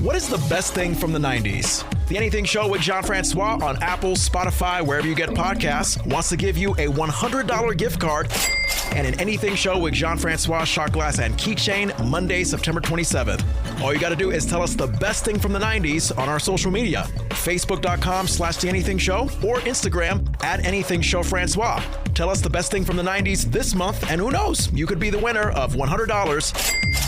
What is the best thing from the 90s? The Anything Show with Jon Francois on Apple, Spotify, wherever you get podcasts, wants to give you a $100 gift card and an Anything Show with Jon Francois shot glass and keychain Monday, September 27th. All you got to do is tell us the best thing from the 90s on our social media, facebook.com/The Anything Show or Instagram @AnythingShowFrancois. Tell us the best thing from the 90s this month, and who knows, you could be the winner of $100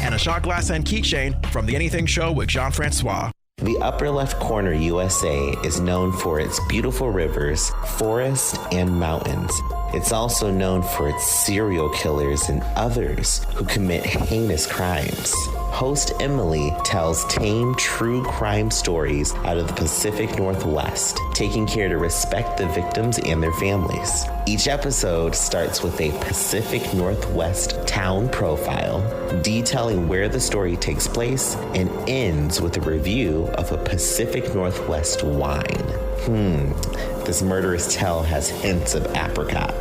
and a shot glass and keychain from The Anything Show with Jon Francois. The upper left corner USA is known for its beautiful rivers, forests, and mountains. It's also known for its serial killers and others who commit heinous crimes. Host Emily tells tame true crime stories out of the Pacific Northwest, taking care to respect the victims and their families. Each episode starts with a Pacific Northwest town profile, detailing where the story takes place, and ends with a review of a Pacific Northwest wine. This murderous tale has hints of apricot.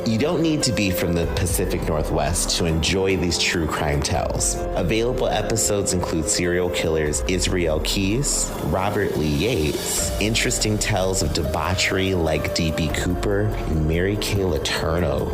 You don't need to be from the Pacific Northwest to enjoy these true crime tales. Available episodes include serial killers Israel Keys, Robert Lee Yates, interesting tales of debauchery like D.B. Cooper and Mary Kay Letourneau,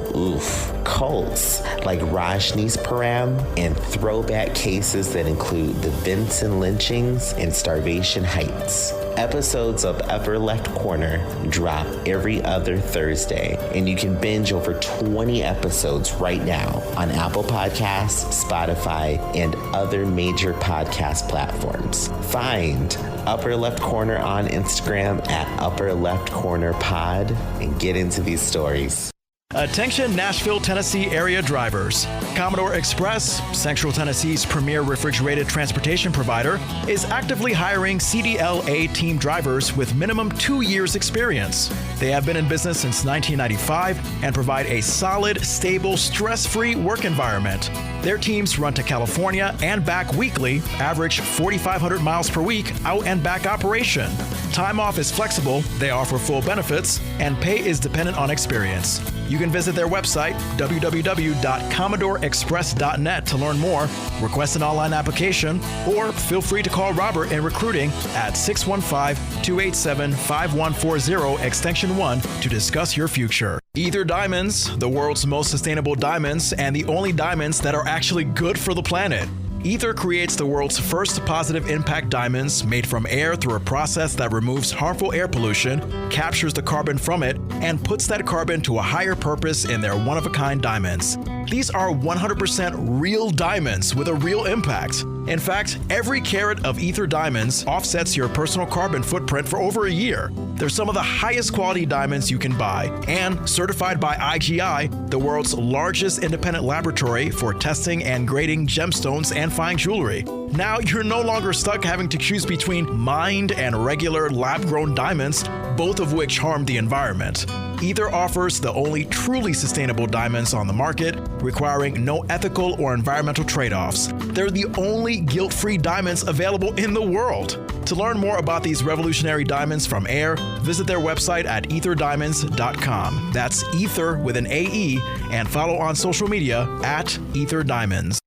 cults like Rajneesh Param, and throwback cases that include the Vincent lynchings and Starvation Heights. Episodes of Upper Left Corner drop every other Thursday, and you can binge over 20 episodes right now on Apple Podcasts, Spotify, and other major podcast platforms. Find Upper Left Corner on Instagram @Upper Left Corner Pod and get into these stories. Attention Nashville, Tennessee area drivers. Commodore Express, Central Tennessee's premier refrigerated transportation provider, is actively hiring CDLA team drivers with minimum 2 years experience. They have been in business since 1995 and provide a solid, stable, stress-free work environment. Their teams run to California and back weekly, average 4,500 miles per week out and back operation. Time off is flexible, they offer full benefits, and pay is dependent on experience. You can visit their website, www.commodorexpress.net, to learn more, request an online application, or feel free to call Robert in recruiting at 615-287-5140 extension 1 to discuss your future. Aether Diamonds, the world's most sustainable diamonds and the only diamonds that are actually good for the planet. Aether creates the world's first positive impact diamonds made from air through a process that removes harmful air pollution, captures the carbon from it, and puts that carbon to a higher purpose in their one-of-a-kind diamonds. These are 100% real diamonds with a real impact. In fact, every carat of Aether diamonds offsets your personal carbon footprint for over a year. They're some of the highest quality diamonds you can buy, and certified by IGI, the world's largest independent laboratory for testing and grading gemstones and fine jewelry. Now you're no longer stuck having to choose between mined and regular lab-grown diamonds, both of which harm the environment. Aether offers the only truly sustainable diamonds on the market, requiring no ethical or environmental trade-offs. They're the only guilt-free diamonds available in the world. To learn more about these revolutionary diamonds from air, visit their website at aetherdiamonds.com. That's Aether with an AE, and follow on social media at Aether Diamonds.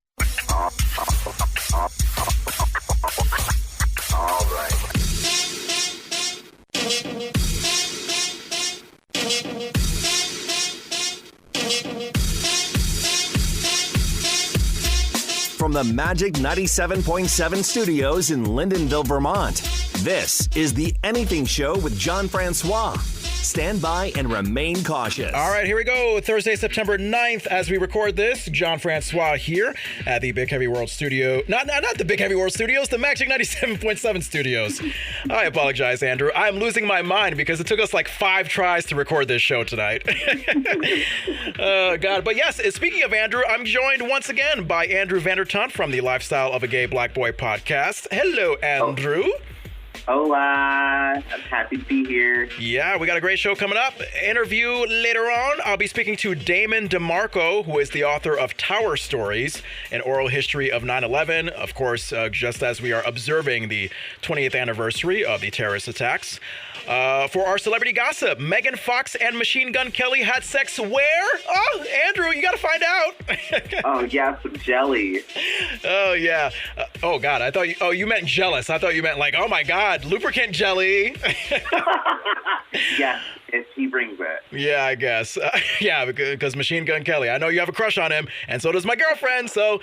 From the Magic 97.7 studios in Lyndonville, Vermont, this is The Anything Show with Jon Francois. Stand by and remain cautious. All right, here we go. Thursday, September 9th, as we record this, Jon Francois here at the Big Heavy World Studio. Not the Big Heavy World Studios, the Magic 97.7 studios. I apologize, Andrew. I'm losing my mind because it took us like 5 tries to record this show tonight. Oh, God. But yes, speaking of Andrew, I'm joined once again by Andrew Vandertunt from the Lifestyle of a Gay Black Boy podcast. Hello, Andrew. Hola, I'm happy to be here. Yeah, we got a great show coming up. Interview later on. I'll be speaking to Damon DiMarco, who is the author of Tower Stories, an oral history of 9/11. Of course, just as we are observing the 20th anniversary of the terrorist attacks. For our celebrity gossip, Megan Fox and Machine Gun Kelly had sex where? Oh, Andrew, you got to find out. Oh, yeah, some jelly. Oh, yeah. Oh, God, I thought you meant jealous. I thought you meant like, oh, my God, lubricant jelly. Yes, if he brings it. Yeah, I guess. Yeah, because Machine Gun Kelly, I know you have a crush on him, and so does my girlfriend, so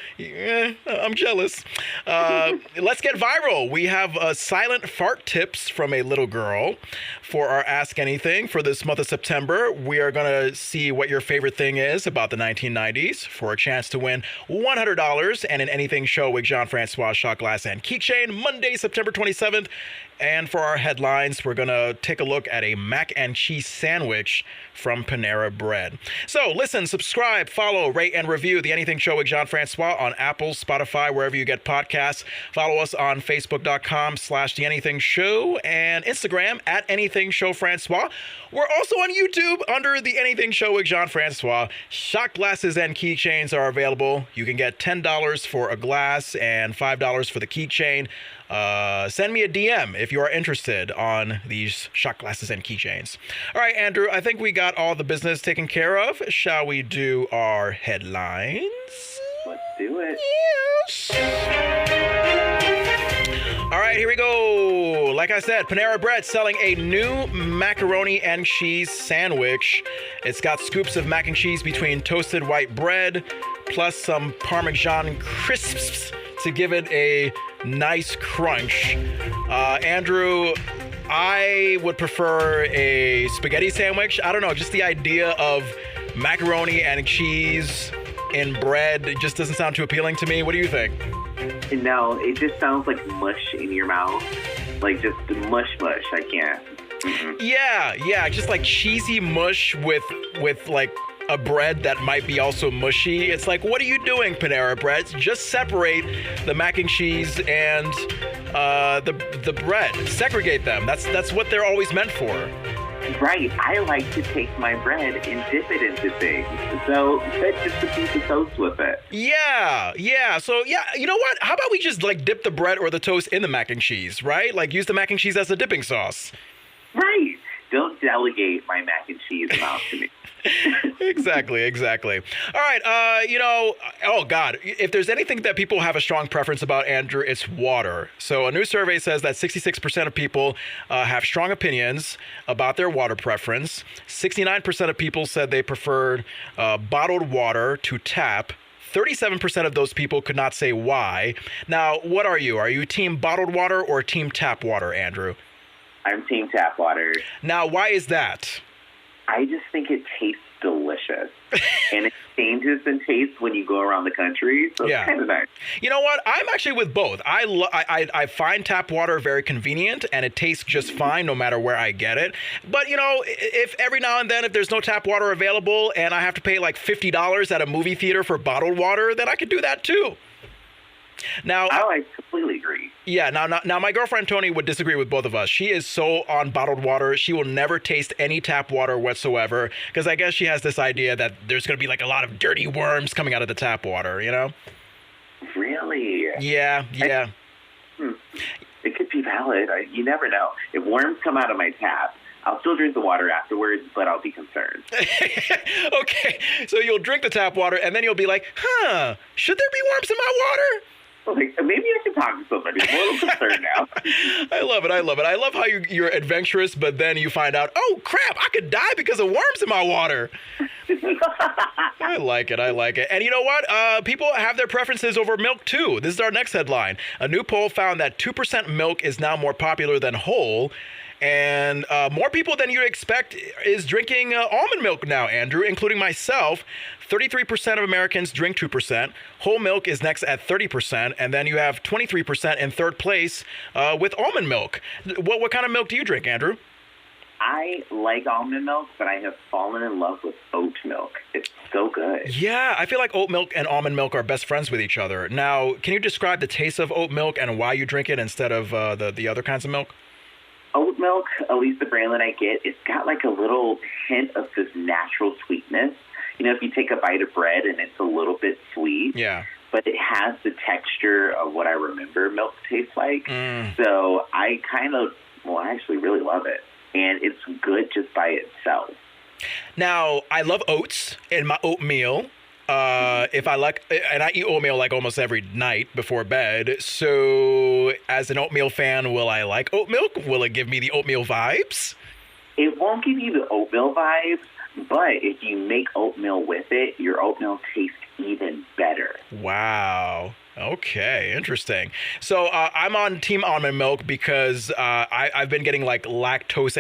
I'm jealous. Let's get viral. We have silent fart tips from a little girl for our Ask Anything for this month of September. We are going to see what your favorite thing is about the 1990s for a chance to win $100 and an Anything Show with Jon Francois shot glass and keychain Monday, September 27th. And for our headlines, we're going to take a look at a mac and cheese sandwich from Panera Bread. So listen, subscribe, follow, rate, and review The Anything Show with Jon Francois on Apple, Spotify, wherever you get podcasts. Follow us on Facebook.com/The Anything Show and Instagram at Anything Show Francois. We're also on YouTube under The Anything Show with Jon Francois. Shot glasses and keychains are available. You can get $10 for a glass and $5 for the keychain. Send me a DM if you are interested on these shot glasses and keychains. All right, Andrew, I think we got all the business taken care of. Shall we do our headlines? Let's do it. Yes. All right, here we go. Like I said, Panera Bread selling a new macaroni and cheese sandwich. It's got scoops of mac and cheese between toasted white bread, plus some Parmesan crisps to give it a nice crunch. Andrew, I would prefer a spaghetti sandwich. I don't know, just the idea of macaroni and cheese in bread, it just doesn't sound too appealing to me. What do you think? No, it just sounds like mush in your mouth. Like just mush. I can't. Mm-mm. Yeah, just like cheesy mush with like a bread that might be also mushy. It's like, what are you doing, Panera Bread? Just separate the mac and cheese and the bread. Segregate them. That's what they're always meant for. Right. I like to take my bread and dip it into things. So that's just a piece of toast with it. Yeah. So, yeah, you know what? How about we just, like, dip the bread or the toast in the mac and cheese, right? Like, use the mac and cheese as a dipping sauce. Right. Don't delegate my mac and cheese mouth to me. Exactly. All right, oh God, if there's anything that people have a strong preference about, Andrew, it's water. So a new survey says that 66% of people have strong opinions about their water preference. 69% of people said they preferred bottled water to tap. 37% of those people could not say why. Now, what are you? Are you team bottled water or team tap water, Andrew? I'm team tap water. Now, why is that? I just think it tastes delicious. And it changes in taste when you go around the country, so it's kind of nice. You know what? I'm actually with both. I find tap water very convenient, and it tastes just fine no matter where I get it. But, you know, if every now and then, if there's no tap water available and I have to pay like $50 at a movie theater for bottled water, then I could do that too. Now, I completely agree. Yeah, now my girlfriend Tony would disagree with both of us. She is so on bottled water. She will never taste any tap water whatsoever because I guess she has this idea that there's going to be like a lot of dirty worms coming out of the tap water, you know? Really? Yeah. It could be valid. You never know. If worms come out of my tap, I'll still drink the water afterwards, but I'll be concerned. Okay, so you'll drink the tap water and then you'll be like, should there be worms in my water? Like, maybe I should talk to somebody. I'm a little concerned now. I love it. I love how you're adventurous, but then you find out, oh, crap, I could die because of worms in my water. I like it. And you know what? People have their preferences over milk, too. This is our next headline. A new poll found that 2% milk is now more popular than whole. And more people than you'd expect is drinking almond milk now, Andrew, including myself. 33% of Americans drink 2%. Whole milk is next at 30%. And then you have 23% in third place with almond milk. What kind of milk do you drink, Andrew? I like almond milk, but I have fallen in love with oat milk. It's so good. Yeah, I feel like oat milk and almond milk are best friends with each other. Now, can you describe the taste of oat milk and why you drink it instead of the other kinds of milk? Oat milk, at least the brand that I get, it's got like a little hint of this natural sweetness. You know, if you take a bite of bread and it's a little bit sweet. Yeah. But it has the texture of what I remember milk tastes like. So I actually really love it. And it's good just by itself. Now, I love oats in my oatmeal. If I like, and I eat oatmeal like almost every night before bed. So as an oatmeal fan, will I like oat milk? Will it give me the oatmeal vibes? It won't give you the oatmeal vibes, but if you make oatmeal with it, your oatmeal tastes even better. Wow. Okay, interesting. So I'm on Team Almond Milk because I've been getting like lactose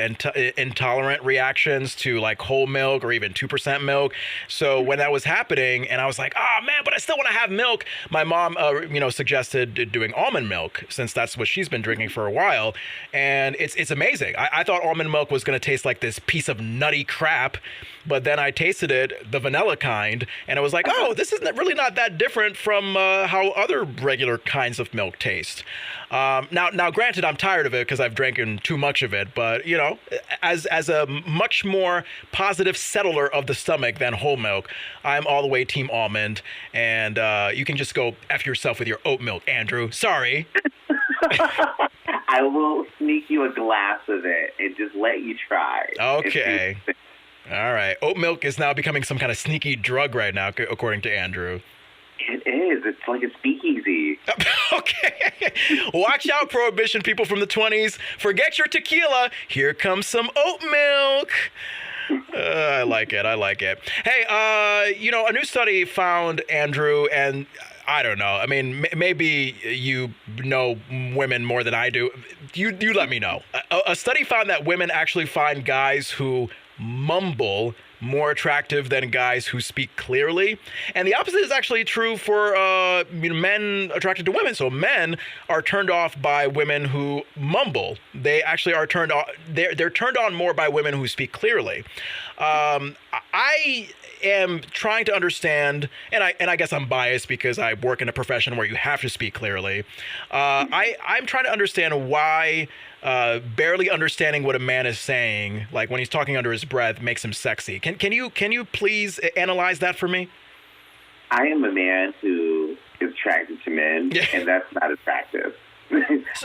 intolerant reactions to like whole milk or even 2% milk. So when that was happening and I was like, oh man, but I still want to have milk. My mom, suggested doing almond milk since that's what she's been drinking for a while. And it's amazing. I thought almond milk was going to taste like this piece of nutty crap. But then I tasted it, the vanilla kind, and I was like, oh, this is really not that different from how other regular kinds of milk taste. Now, granted, I'm tired of it because I've drank too much of it. But, you know, as a much more positive settler of the stomach than whole milk, I'm all the way Team Almond. And you can just go F yourself with your oat milk, Andrew. Sorry. I will sneak you a glass of it and just let you try. Okay. All right. Oat milk is now becoming some kind of sneaky drug right now, according to Andrew. It is. It's like a speakeasy. Okay. Watch out, Prohibition people from the 20s. Forget your tequila. Here comes some oat milk. I like it. Hey, a new study found, Andrew, and I don't know. I mean, maybe you know women more than I do. You let me know. A study found that women actually find guys who mumble more attractive than guys who speak clearly. And the opposite is actually true for men attracted to women. So men are turned off by women who mumble. They actually are turned on. They're turned on more by women who speak clearly. I am trying to understand, and I guess I'm biased because I work in a profession where you have to speak clearly. I'm trying to understand why barely understanding what a man is saying, like when he's talking under his breath, makes him sexy. Can you please analyze that for me? I am a man who is attracted to men, and that's not attractive.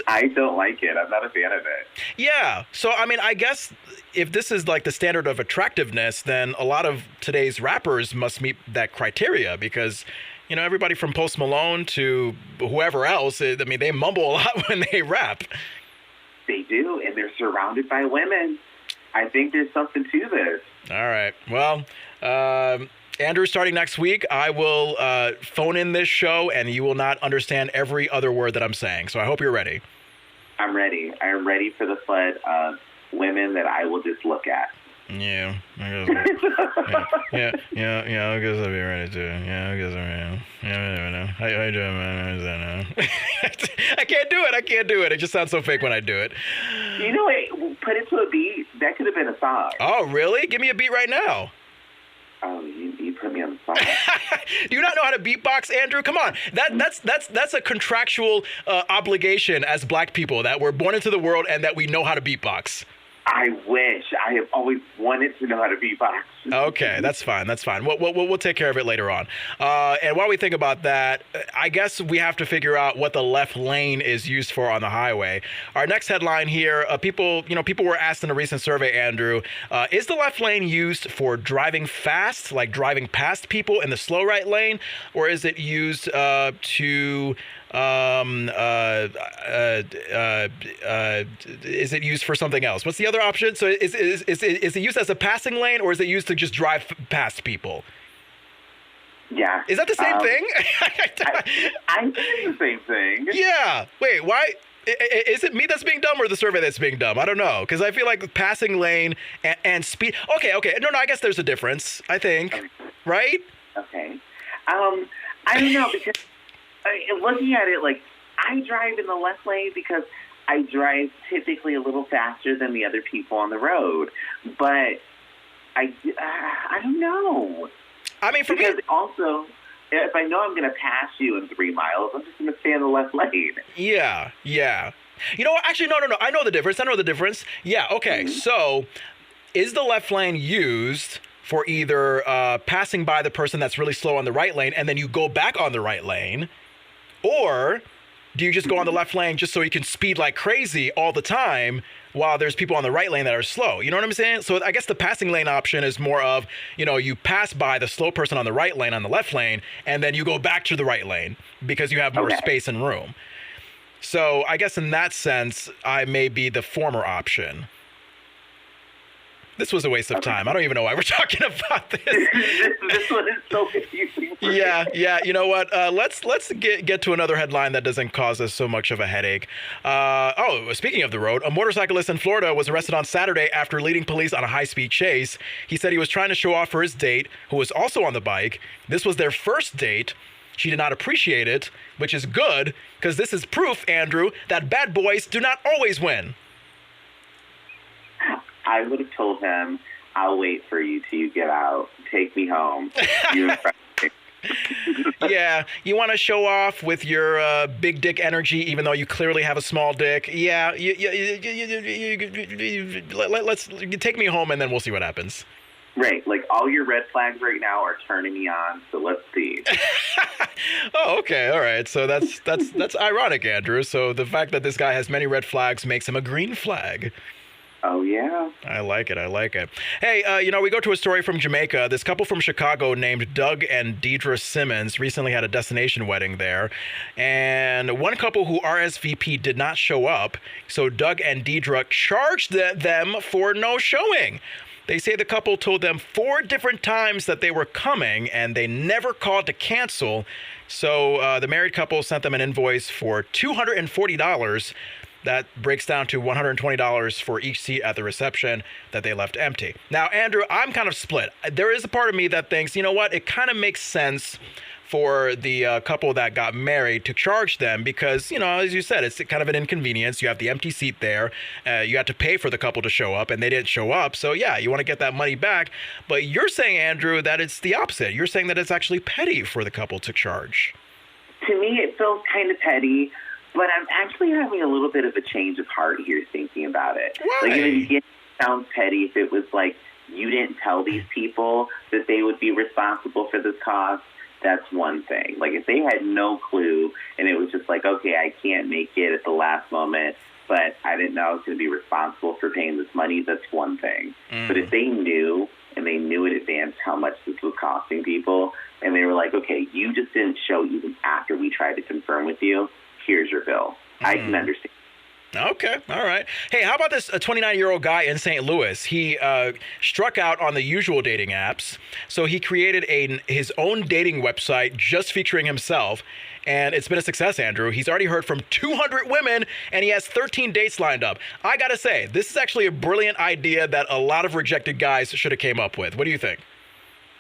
I don't like it. I'm not a fan of it. Yeah. So, I mean, I guess if this is like the standard of attractiveness, then a lot of today's rappers must meet that criteria because, you know, everybody from Post Malone to whoever else, I mean, they mumble a lot when they rap. They do, and they're surrounded by women. I think there's something to this. All right. Well, Andrew, starting next week, I will phone in this show, and you will not understand every other word that I'm saying. So I hope you're ready. I'm ready. I am ready for the flood of women that I will just look at. Yeah, I guess. Yeah. I guess I'll be ready too. Yeah, I guess I'm ready. Yeah, how you doing, man? I can't do it. It just sounds so fake when I do it. You know what? Put it to a beat. That could have been a song. Oh, really? Give me a beat right now. Oh, you put me on the spot. Do you not know how to beatbox, Andrew? Come on. That's a contractual obligation as black people that we're born into the world and that we know how to beatbox. I wish. I have always wanted to know how to beatbox. Okay, that's fine. We'll take care of it later on. And while we think about that, I guess we have to figure out what the left lane is used for on the highway. Our next headline here: people were asked in a recent survey, Andrew, is the left lane used for driving fast, like driving past people in the slow right lane, or is it used to is it used for something else? What's the other option? So is it used as a passing lane, or is it used to just drive past people? Yeah. Is that the same thing? I think it's the same thing. Yeah. Wait, why? Is it me that's being dumb or the survey that's being dumb? I don't know, because I feel like passing lane and speed. Okay. No, I guess there's a difference, I think. Right? Okay. I don't know, because looking at it, like, I drive in the left lane because I drive typically a little faster than the other people on the road, but I don't know. I mean, because also, if I know I'm going to pass you in 3 miles, I'm just going to stay in the left lane. Yeah. You know what? Actually, no. I know the difference. Yeah, okay. Mm-hmm. So, is the left lane used for either passing by the person that's really slow on the right lane and then you go back on the right lane, or do you just go on the left lane just so you can speed like crazy all the time while there's people on the right lane that are slow? You know what I'm saying? So I guess the passing lane option is more of, you pass by the slow person on the right lane on the left lane, and then you go back to the right lane because you have more space and room. So I guess in that sense, I may be the former option. This was a waste of time. I don't even know why we're talking about this. This one is so confusing for me. Yeah. You know what? Let's get to another headline that doesn't cause us so much of a headache. Speaking of the road, a motorcyclist in Florida was arrested on Saturday after leading police on a high-speed chase. He said he was trying to show off for his date, who was also on the bike. This was their first date. She did not appreciate it, which is good, because this is proof, Andrew, that bad boys do not always win. I would have told him, I'll wait for you till you get out. Take me home. Yeah, you want to show off with your big dick energy, even though you clearly have a small dick. Yeah, let's take me home, and then we'll see what happens. Right, like all your red flags right now are turning me on, so let's see. Oh, okay, all right. So that's ironic, Andrew. So the fact that this guy has many red flags makes him a green flag. Oh, yeah. I like it. Hey, we go to a story from Jamaica. This couple from Chicago named Doug and Deidre Simmons recently had a destination wedding there. And one couple who RSVP did not show up, so Doug and Deidre charged them for no showing. They say the couple told them 4 different times that they were coming, and they never called to cancel. So the married couple sent them an invoice for $240. That breaks down to $120 for each seat at the reception that they left empty. Now, Andrew, I'm kind of split. There is a part of me that thinks, you know what, it kind of makes sense for the couple that got married to charge them because, as you said, it's kind of an inconvenience. You have the empty seat there. You had to pay for the couple to show up, and they didn't show up. So, yeah, you want to get that money back. But you're saying, Andrew, that it's the opposite. You're saying that it's actually petty for the couple to charge. To me, it feels kind of petty. But I'm actually having a little bit of a change of heart here thinking about it. Why? Like, it sounds petty if it was like you didn't tell these people that they would be responsible for this cost. That's one thing. Like, if they had no clue and it was just like, okay, I can't make it at the last moment, but I didn't know I was going to be responsible for paying this money, that's one thing. But if they knew, and they knew in advance how much this was costing people, and they were like, okay, you just didn't show even after we tried to confirm with you, here's your bill. I can understand. Okay, all right. Hey, how about this 29-year-old guy in St. Louis? He struck out on the usual dating apps, so he created his own dating website just featuring himself, and it's been a success, Andrew. He's already heard from 200 women, and he has 13 dates lined up. I gotta say, this is actually a brilliant idea that a lot of rejected guys should have came up with. What do you think?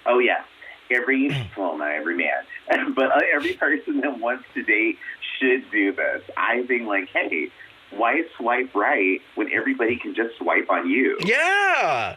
Oh, yeah. Not every man, but every person that wants to date should do this. I think, like, hey, why swipe right when everybody can just swipe on you? Yeah.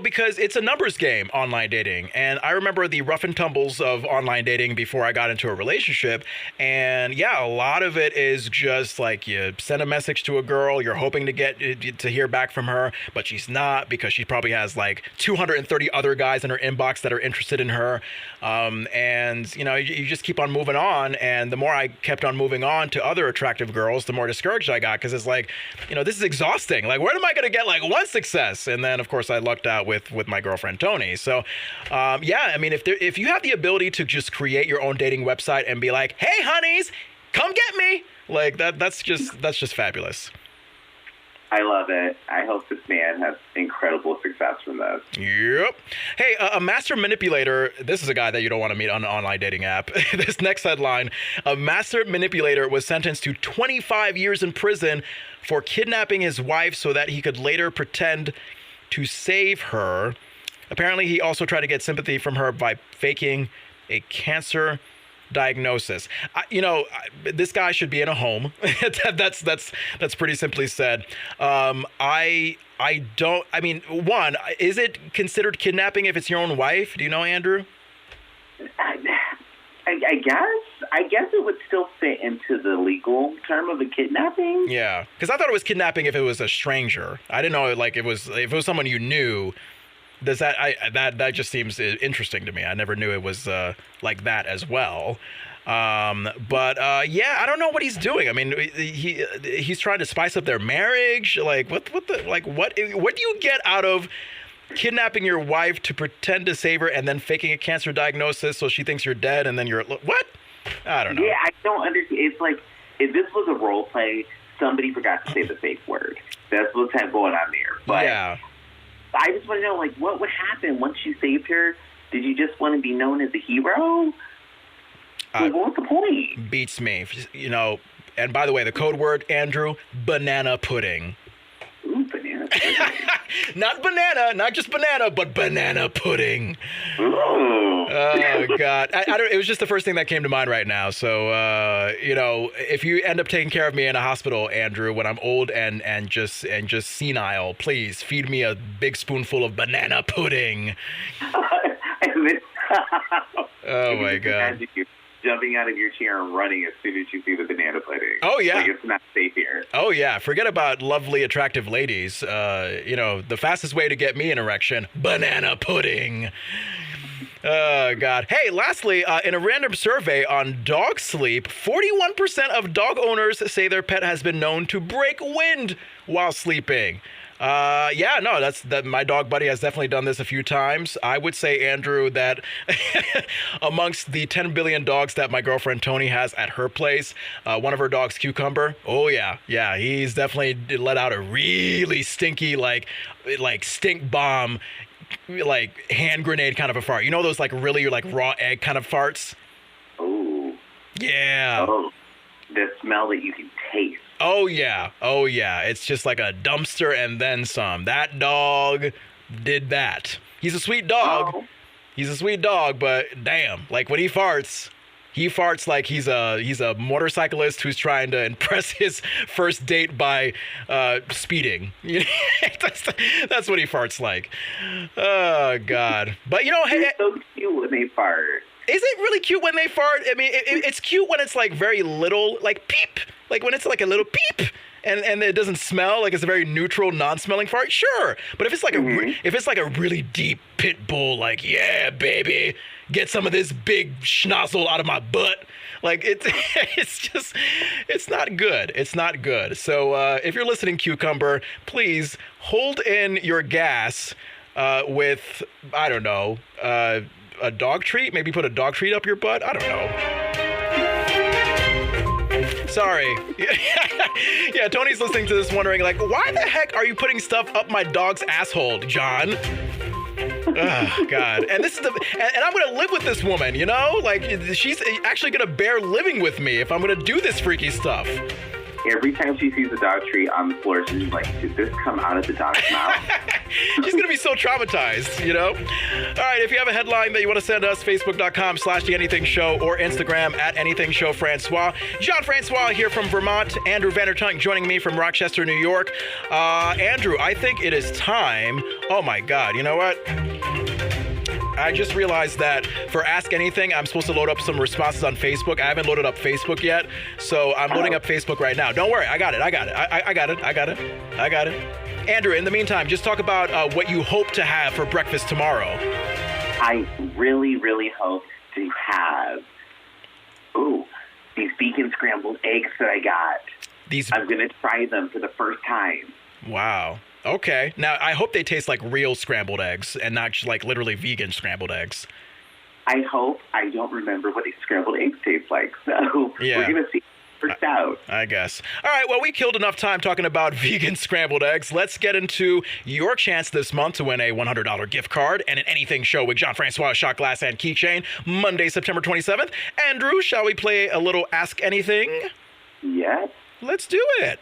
Because it's a numbers game, online dating. And I remember the rough and tumbles of online dating before I got into a relationship. And yeah, a lot of it is just like you send a message to a girl, you're hoping to hear back from her, but she's not because she probably has like 230 other guys in her inbox that are interested in her. And you just keep on moving on. And the more I kept on moving on to other attractive girls, the more discouraged I got because it's like, this is exhausting. Like, where am I going to get like one success? And then, of course, I lucked out with my girlfriend Tony. So if you have the ability to just create your own dating website and be like, hey honeys, come get me, like that's just fabulous. I love it. I hope this man has incredible success from this. Yep. Hey, a master manipulator, this is a guy that you don't want to meet on an online dating app. This next headline, a master manipulator was sentenced to 25 years in prison for kidnapping his wife so that he could later pretend to save her. Apparently, he also tried to get sympathy from her by faking a cancer diagnosis. This guy should be in a home. That's pretty simply said. One, is it considered kidnapping if it's your own wife? Do you know, Andrew? I guess it would still fit into the legal term of a kidnapping. Yeah, because I thought it was kidnapping if it was a stranger. I didn't know if it was someone you knew. That just seems interesting to me. I never knew it was like that as well. I don't know what he's doing. I mean, he's trying to spice up their marriage. Like what do you get out of kidnapping your wife to pretend to save her and then faking a cancer diagnosis so she thinks you're dead and then you're what? I don't know. Yeah, I don't understand. It's like if this was a role play, somebody forgot to say the fake word. That's what's going on there. But yeah. I just want to know, like, what would happen once you saved her? Did you just want to be known as a hero? What's the point? Beats me. And by the way, the code word, Andrew, banana pudding. Ooh, banana pudding. Not banana, not just banana, but banana pudding. Ooh. Oh, God. I don't. It was just the first thing that came to mind right now. So, if you end up taking care of me in a hospital, Andrew, when I'm old and just senile, please feed me a big spoonful of banana pudding. Oh, my God. Jumping out of your chair and running as soon as you see the banana pudding. Oh, yeah. Like, it's not safe here. Oh, yeah. Forget about lovely, attractive ladies. The fastest way to get me an erection, banana pudding. Oh, God. Hey, lastly, in a random survey on dog sleep, 41% of dog owners say their pet has been known to break wind while sleeping. My dog buddy has definitely done this a few times. I would say, Andrew, that amongst the 10 billion dogs that my girlfriend Tony has at her place, one of her dogs, Cucumber, he's definitely let out a really stinky, like stink bomb, like hand grenade kind of a fart. You know those like really like raw egg kind of farts? Oh. Yeah. Oh, the smell that you can taste. Oh, yeah. It's just like a dumpster and then some. That dog did that. He's a sweet dog. Oh. He's a sweet dog, but damn, like when he farts like he's a motorcyclist who's trying to impress his first date by speeding. That's what he farts like. Oh, God. But, hey, it's so cute when they fart. Is it really cute when they fart? I mean, it's cute when it's like very little, like peep. Like when it's like a little peep and it doesn't smell, like it's a very neutral, non-smelling fart, sure. But if it's like a really deep pit bull, like, yeah, baby, get some of this big schnozzle out of my butt. Like it's not good. It's not good. So if you're listening, Cucumber, please hold in your gas with, I don't know, a dog treat. Maybe put a dog treat up your butt. I don't know. Sorry. Yeah, Tony's listening to this wondering, like, why the heck are you putting stuff up my dog's asshole, John? Oh, God. And this is and I'm going to live with this woman, Like, she's actually going to bear living with me if I'm going to do this freaky stuff. Every time she sees a dog treat on the floor, she's like, did this come out of the dog's mouth? She's going to be so traumatized, All right, if you have a headline that you want to send us, facebook.com/The Anything Show or Instagram @AnythingShowFrancois. Jon Francois here from Vermont. Andrew Vandertunt joining me from Rochester, New York. Andrew, I think it is time. Oh, my God. You know what? I just realized that for Ask Anything, I'm supposed to load up some responses on Facebook. I haven't loaded up Facebook yet, so I'm loading up Facebook right now. Don't worry, I got it. I got it. Andrew, in the meantime, just talk about what you hope to have for breakfast tomorrow. I really, really hope to have, these vegan scrambled eggs that I got. I'm going to try them for the first time. Wow. Okay. Now, I hope they taste like real scrambled eggs and not just like literally vegan scrambled eggs. I hope I don't remember what these scrambled eggs taste like. So We're going to see first out. I guess. All right. Well, we killed enough time talking about vegan scrambled eggs. Let's get into your chance this month to win a $100 gift card and an Anything Show with Jon Francois shot glass and keychain Monday, September 27th. Andrew, shall we play a little Ask Anything? Yes. Let's do it.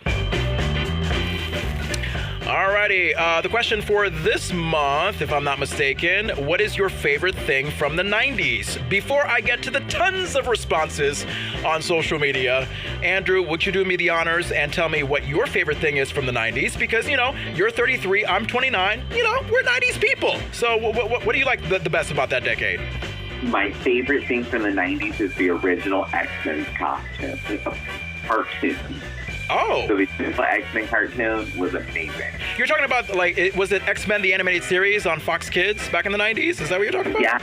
All right. righty. The question for this month, if I'm not mistaken, what is your favorite thing from the 90s? Before I get to the tons of responses on social media, Andrew, would you do me the honors and tell me what your favorite thing is from the 90s? Because, you know, you're 33, I'm 29. You know, we're 90s people. So what do you like the best about that decade? My favorite thing from the 90s is the original X-Men costume. It's a cartoon. Oh. So the original X-Men cartoon was amazing. You're talking about, like, was it X-Men the animated series on Fox Kids back in the 90s? Is that what you're talking about? Yeah.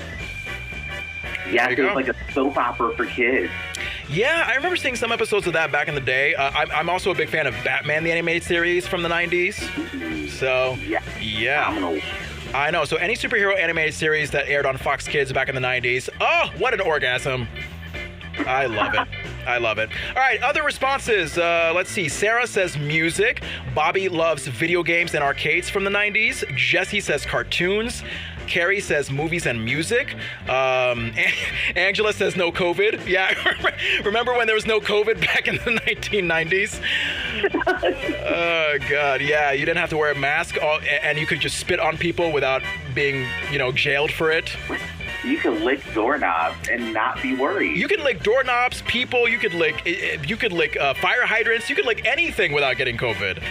Yeah, it was like a soap opera for kids. Yeah, I remember seeing some episodes of that back in the day. I'm also a big fan of Batman the animated series from the 90s. So, yeah. Phenomenal. I know. So any superhero animated series that aired on Fox Kids back in the 90s, oh, what an orgasm. I love it. I love it. All right, other responses. Let's see. Sarah says music. Bobby loves video games and arcades from the 90s. Jesse says cartoons. Carrie says movies and music. Angela says no COVID. Yeah, remember when there was no COVID back in the 1990s? Oh, God. Yeah, you didn't have to wear a mask and you could just spit on people without being, you know, jailed for it. You can lick doorknobs and not be worried. You can lick doorknobs, people. You could lick fire hydrants. You could lick anything without getting COVID.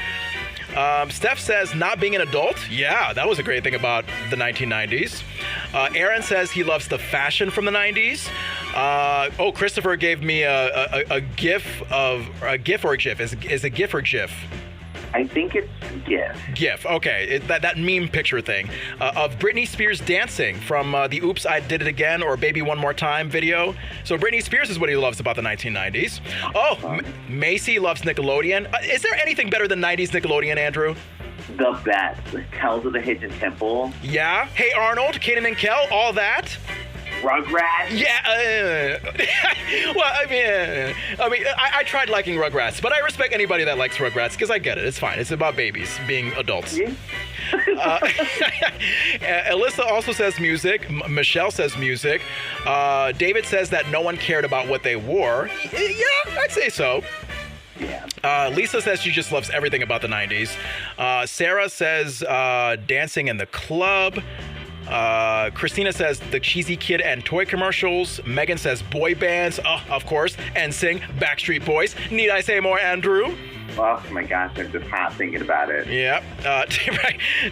Steph says not being an adult. Yeah, that was a great thing about the 1990s. Aaron says he loves the fashion from the 90s. Christopher gave me a GIF or a GIF. Is it GIF or GIF? I think it's GIF. GIF, okay. That meme picture thing of Britney Spears dancing from the Oops, I Did It Again or Baby One More Time video. So Britney Spears is what he loves about the 1990s. Oh, Macy loves Nickelodeon. Is there anything better than 90s Nickelodeon, Andrew? The best. Tales of the Hidden Temple. Yeah. Hey Arnold, Kanan and Kel, all that. Rugrats? Yeah, well, I tried liking Rugrats, but I respect anybody that likes Rugrats because I get it. It's fine. It's about babies being adults. Yeah. Alyssa also says music. Michelle says music. David says that no one cared about what they wore. Yeah, I'd say so. Yeah. Lisa says she just loves everything about the 90s. Sarah says dancing in the club. Christina says the cheesy kid and toy commercials. Megan says boy bands, of course, and sing Backstreet Boys. Need I say more, Andrew? Oh my gosh, I'm just hot thinking about it. Yeah.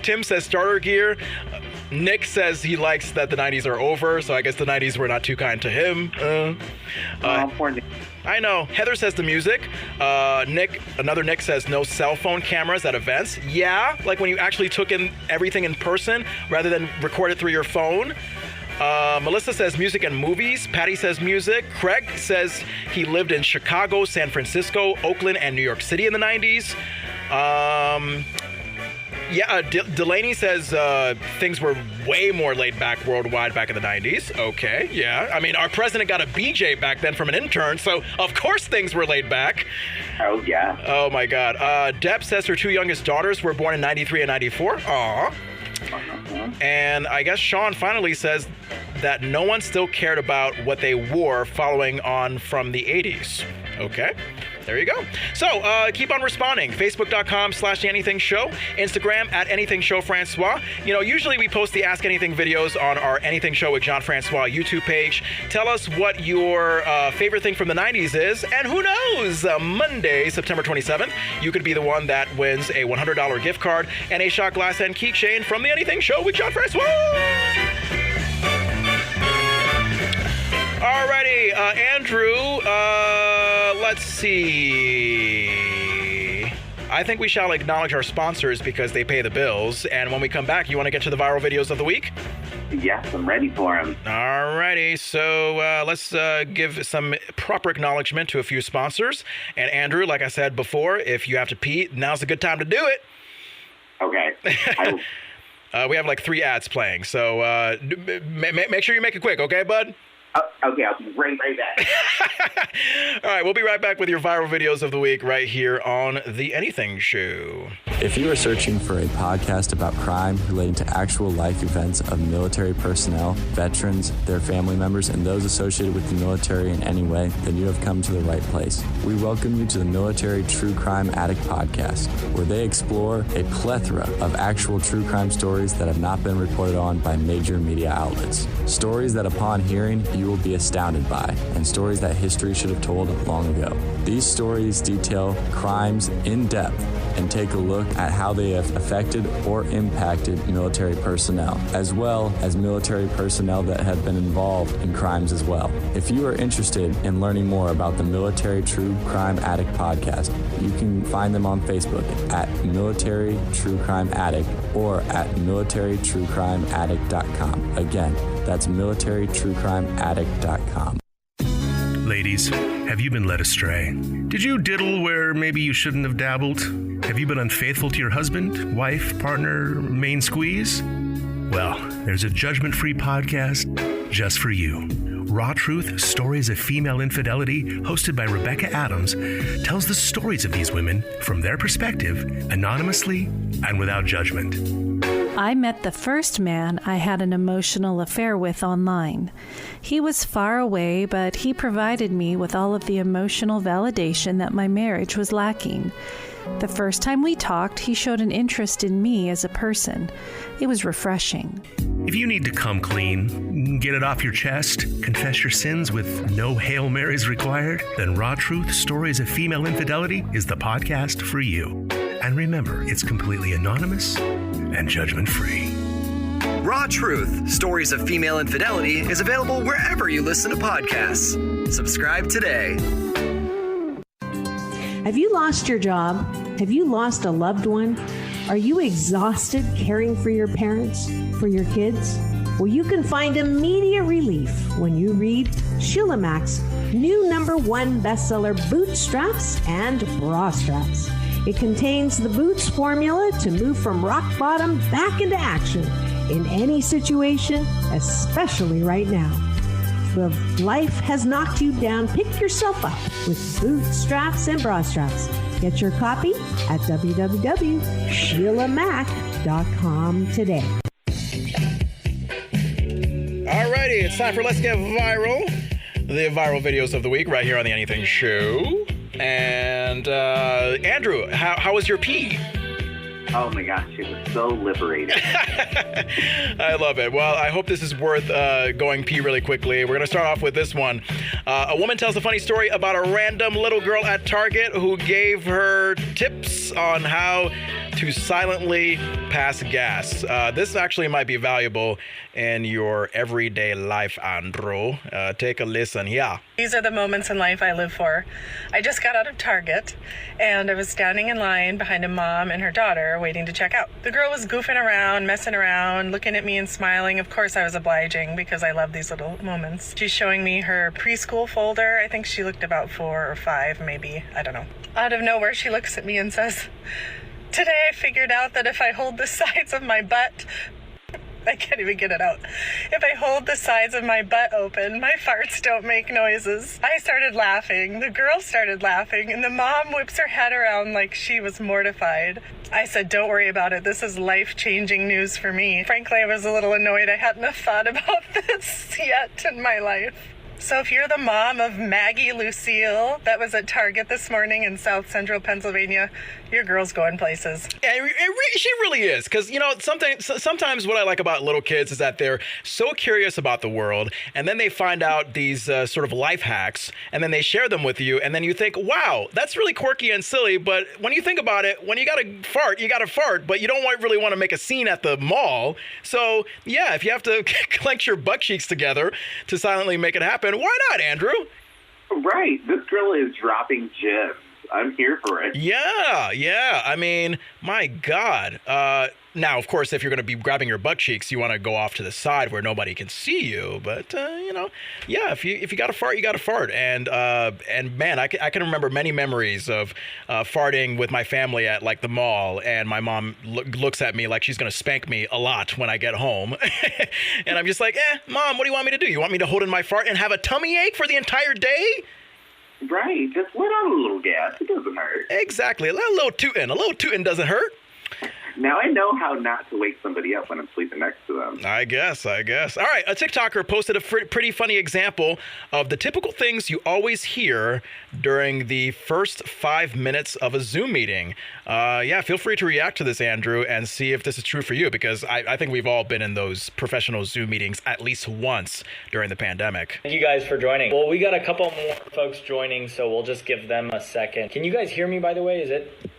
Tim says starter gear. Nick says he likes that the 90s are over, so I guess the 90s were not too kind to him. Poor Nick. I know. Heather says the music. Another Nick says no cell phone cameras at events. Yeah, like when you actually took in everything in person rather than record it through your phone. Melissa says music and movies. Patty says music. Craig says he lived in Chicago, San Francisco, Oakland, and New York City in the 90s. Delaney says things were way more laid back worldwide back in the 90s. Okay, yeah. I mean, our president got a BJ back then from an intern, so of course things were laid back. Oh, yeah. Oh, my God. Deb says her two youngest daughters were born in 93 and 94. Aw. And I guess Sean finally says that no one still cared about what they wore following on from the 80s. Okay. There you go. So keep on responding. Facebook.com/TheAnythingShow. Instagram @AnythingShowFrancois. You know, usually we post the Ask Anything videos on our Anything Show with Jon Francois YouTube page. Tell us what your favorite thing from the 90s is. And who knows, Monday, September 27th, you could be the one that wins a $100 gift card and a shot glass and keychain from the Anything Show with Jon Francois. Alrighty, Andrew, let's see. I think we shall acknowledge our sponsors because they pay the bills. And when we come back, you want to get to the viral videos of the week? Yes, I'm ready for them. Alrighty, so let's give some proper acknowledgement to a few sponsors. And Andrew, like I said before, if you have to pee, now's a good time to do it. Okay. We have like 3 ads playing, so make sure you make it quick, okay, bud? Okay, I'll be right back. All right, we'll be right back with your viral videos of the week right here on The Anything Show. If you are searching for a podcast about crime relating to actual life events of military personnel, veterans, their family members, and those associated with the military in any way, then you have come to the right place. We welcome you to the Military True Crime Addict podcast, where they explore a plethora of actual true crime stories that have not been reported on by major media outlets. Stories that upon hearing, you will be astounded by, and stories that history should have told long ago. These stories detail crimes in depth and take a look at how they have affected or impacted military personnel, as well as military personnel that have been involved in crimes as well. If you are interested in learning more about the Military True Crime Addict podcast, you can find them on Facebook at Military True Crime Addict or at militarytruecrimeaddict.com. Again, that's militarytruecrimeaddict.com. Ladies, have you been led astray? Did you diddle where maybe you shouldn't have dabbled? Have you been unfaithful to your husband, wife, partner, main squeeze? Well, there's a judgment-free podcast just for you. Raw Truth, Stories of Female Infidelity, hosted by Rebecca Adams, tells the stories of these women from their perspective, anonymously and without judgment. I met the first man I had an emotional affair with online. He was far away, but he provided me with all of the emotional validation that my marriage was lacking. The first time we talked, he showed an interest in me as a person. It was refreshing. If you need to come clean, get it off your chest, confess your sins with no Hail Marys required, then Raw Truth, Stories of Female Infidelity is the podcast for you. And remember, it's completely anonymous and judgment-free. Raw Truth, Stories of Female Infidelity is available wherever you listen to podcasts. Subscribe today. Have you lost your job? Have you lost a loved one? Are you exhausted caring for your parents, for your kids? Well, you can find immediate relief when you read Sheila Mac's new #1 bestseller, Bootstraps and Bra Straps. It contains the Boots formula to move from rock bottom back into action in any situation, especially right now. If life has knocked you down, pick yourself up with Bootstraps and Bra Straps. Get your copy at www.SheilaMac.com today. Alrighty, it's time for Let's Get Viral. The viral videos of the week right here on The Anything Show. And Andrew, how was your pee? Oh my gosh, it was so liberating. I love it. Well, I hope this is worth going pee really quickly. We're going to start off with this one. A woman tells a funny story about a random little girl at Target who gave her tips on how to silently pass gas. This actually might be valuable in your everyday life, Andrew. Take a listen. Yeah. These are the moments in life I live for. I just got out of Target, and I was standing in line behind a mom and her daughter waiting to check out. The girl was goofing around, messing around, looking at me and smiling. Of course, I was obliging because I love these little moments. She's showing me her preschool folder. I think she looked about 4 or 5, maybe. I don't know. Out of nowhere, she looks at me and says, "Today I figured out that if I hold the sides of my butt," I can't even get it out. "If I hold the sides of my butt open, my farts don't make noises." I started laughing. The girl started laughing, and the mom whips her head around like she was mortified. I said, "Don't worry about it. This is life-changing news for me." Frankly, I was a little annoyed. I hadn't have thought about this yet in my life. So if you're the mom of Maggie Lucille that was at Target this morning in South Central Pennsylvania, your girl's going places. She really is, because, you know, sometimes what I like about little kids is that they're so curious about the world, and then they find out these sort of life hacks, and then they share them with you, and then you think, wow, that's really quirky and silly, but when you think about it, when you gotta fart, but you don't really want to make a scene at the mall. So, yeah, if you have to clench your butt cheeks together to silently make it happen, why not, Andrew? Right. This girl is dropping gems. I'm here for it. Yeah. I mean, my God. Now, of course, if you're going to be grabbing your butt cheeks, you want to go off to the side where nobody can see you. But, yeah, if you got to fart, you got to fart. And man, I can remember many memories of farting with my family at, like, the mall. And my mom looks at me like she's going to spank me a lot when I get home. And I'm just like, Mom, what do you want me to do? You want me to hold in my fart and have a tummy ache for the entire day? Right. Just let out a little gas. It doesn't hurt. Exactly. A little tootin'. A little tootin' doesn't hurt. Now I know how not to wake somebody up when I'm sleeping next to them. I guess. All right, a TikToker posted a pretty funny example of the typical things you always hear during the first 5 minutes of a Zoom meeting. Yeah, feel free to react to this, Andrew, and see if this is true for you, because I think we've all been in those professional Zoom meetings at least once during the pandemic. Thank you guys for joining. Well, we got a couple more folks joining, so we'll just give them a second. Can you guys hear me, by the way?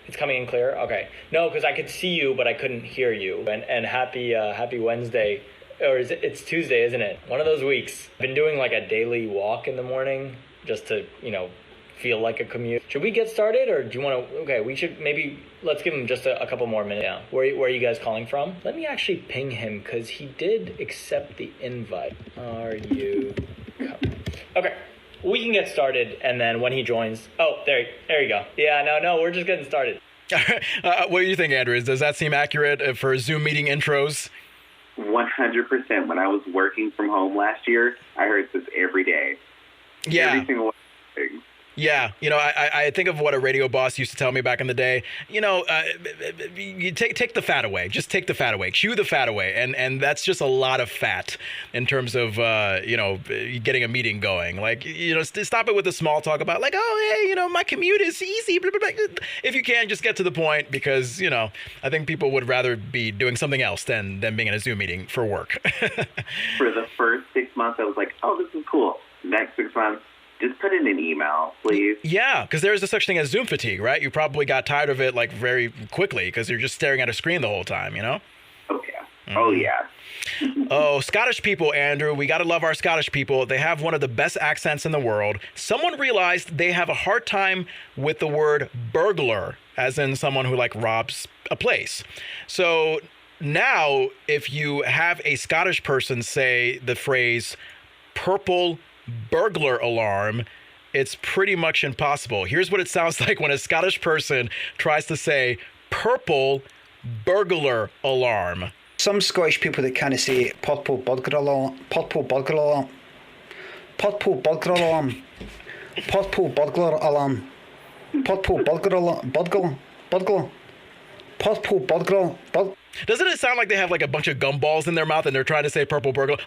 It's coming in clear? Okay. No, because I could see you, but I couldn't hear you. And happy Wednesday. Or it's Tuesday, isn't it? One of those weeks. I've been doing like a daily walk in the morning just to, feel like a commute. Should we get started, or do you want to? Okay, we should let's give him just a couple more minutes. Yeah. Where are you guys calling from? Let me actually ping him because he did accept the invite. Are you coming? Okay. We can get started, and then when he joins... Oh, there you go. Yeah, no, we're just getting started. What do you think, Andrew? Does that seem accurate for Zoom meeting intros? 100%. When I was working from home last year, I heard this every day. Yeah. Every single thing. Yeah, I think of what a radio boss used to tell me back in the day. You take the fat away. Just take the fat away. Chew the fat away. And that's just a lot of fat in terms of, getting a meeting going. Like, stop it with the small talk about like, oh, hey, my commute is easy. Blah, blah, blah. If you can, just get to the point because, I think people would rather be doing something else than being in a Zoom meeting for work. For the first 6 months, I was like, oh, this is cool. Next 6 months, just put in an email, please. Yeah, because there is a such thing as Zoom fatigue, right? You probably got tired of it like very quickly because you're just staring at a screen the whole time, Oh, yeah. Oh, yeah. Oh, Scottish people, Andrew. We got to love our Scottish people. They have one of the best accents in the world. Someone realized they have a hard time with the word burglar, as in someone who like robs a place. So now if you have a Scottish person say the phrase purple burglar alarm, it's pretty much impossible. Here's what it sounds like when a Scottish person tries to say purple burglar alarm. Some Scottish people that kind of say purple burglar alarm, purple burglar alarm, purple burglar alarm, purple burglar alarm, purple burglar alarm, burglar, purple burglar. Doesn't it sound like they have like a bunch of gumballs in their mouth and they're trying to say purple burglar?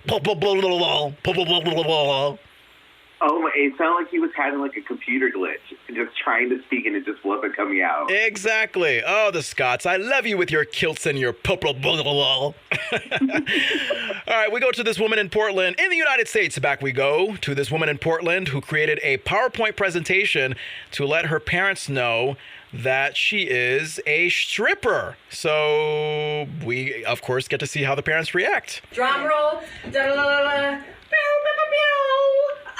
Oh, it sounded like he was having like a computer glitch, just trying to speak and it just wasn't coming out. Exactly. Oh, the Scots. I love you with your kilts and your purple burglar. All right, we go to this woman in Portland, in the United States. Back we go to this woman in Portland who created a PowerPoint presentation to let her parents know that she is a stripper. So we, of course, get to see how the parents react. Drum roll.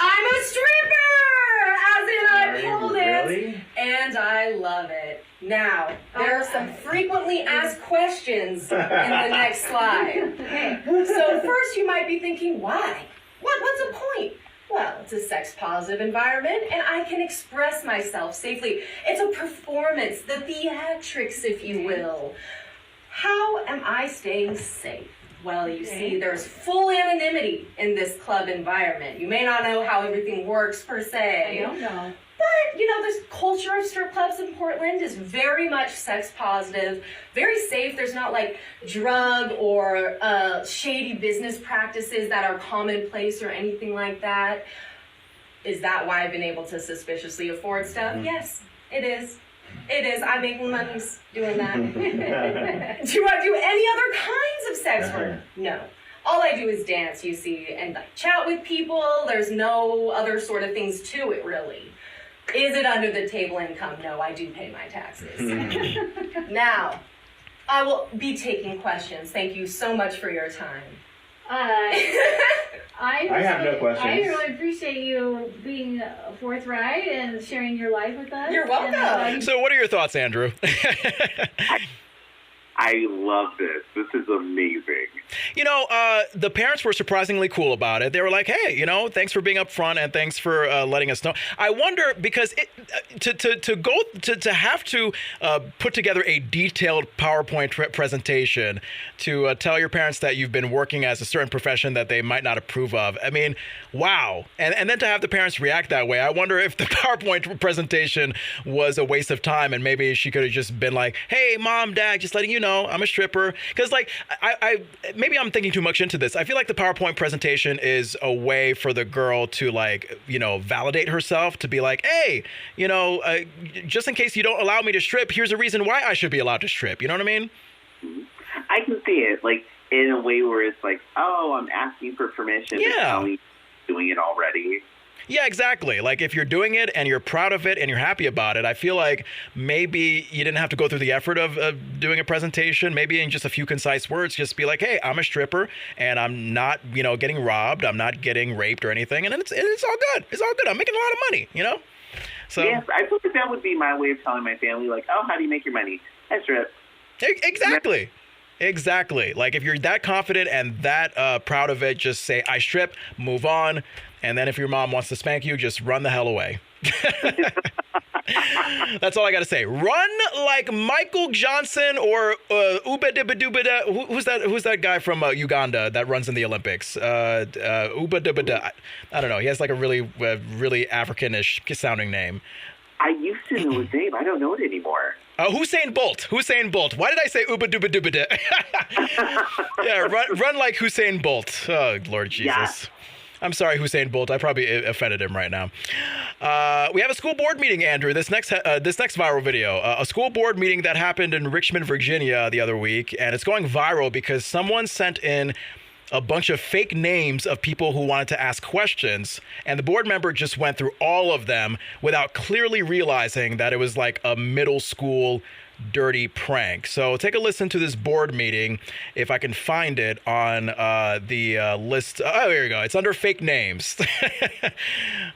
I'm a stripper! As in I pulled it, and I love it. Now, there are some frequently asked questions in the next slide. Okay. So first you might be thinking, why? What's the point? Well, it's a sex-positive environment, and I can express myself safely. It's a performance, the theatrics, if you will. How am I staying safe? Well, you see, there's full anonymity in this club environment. You may not know how everything works, per se. I don't know. But, this culture of strip clubs in Portland is very much sex-positive, very safe. There's not, drug or shady business practices that are commonplace or anything like that. Is that why I've been able to suspiciously afford stuff? Mm-hmm. Yes, it is. It is. I make money doing that. Do I do any other kinds of sex work? No. All I do is dance, you see, and chat with people. There's no other sort of things to it, really. Is it under the table income? No, I do pay my taxes. Now, I will be taking questions. Thank you so much for your time. I have no questions. I really appreciate you being forthright and sharing your life with us. You're welcome. So what are your thoughts, Andrew? I love this. This is amazing. You know, the parents were surprisingly cool about it. They were like, hey, you know, thanks for being upfront and thanks for letting us know. I wonder, because to have to put together a detailed PowerPoint presentation to tell your parents that you've been working as a certain profession that they might not approve of. I mean, wow. And then to have the parents react that way, I wonder if the PowerPoint presentation was a waste of time and maybe she could have just been like, hey, Mom, Dad, just letting you know I'm a stripper. Because, like, I maybe I'm thinking too much into this. I feel like the PowerPoint presentation is a way for the girl to, like, you know, validate herself, to be like, hey, you know, just in case you don't allow me to strip, here's a reason why I should be allowed to strip. You know what I mean? I can see it, like, in a way where it's like, oh, I'm asking for permission. Yeah. But doing it already. Yeah, exactly. Like, if you're doing it and you're proud of it and you're happy about it, I feel like maybe you didn't have to go through the effort of doing a presentation. Maybe in just a few concise words, just be like, hey, I'm a stripper and I'm not, you know, getting robbed. I'm not getting raped or anything. And it's all good. It's all good. I'm making a lot of money, you know? So yes, I think that would be my way of telling my family, like, oh, how do you make your money? I strip. Exactly. Exactly. Like, if you're that confident and that proud of it, just say, I strip, move on. And then if your mom wants to spank you, just run the hell away. That's all I got to say. Run like Michael Johnson or Uba Dibba Dubba. Who's that guy from Uganda that runs in the Olympics? Uba Dibba Da. I don't know. He has like a really African-ish sounding name. I used to know his name. I don't know it anymore. Usain Bolt. Why did I say Uba Dubba Dubba Da? Yeah, run like Usain Bolt. Oh, Lord Jesus. Yeah. I'm sorry, Usain Bolt. I probably offended him right now. We have a school board meeting, Andrew. This next viral video, a school board meeting that happened in Richmond, Virginia, the other week, and it's going viral because someone sent in a bunch of fake names of people who wanted to ask questions, and the board member just went through all of them without clearly realizing that it was like a middle school dirty prank. So take a listen to this board meeting, if I can find it on the list. Oh, here we go. It's under fake names.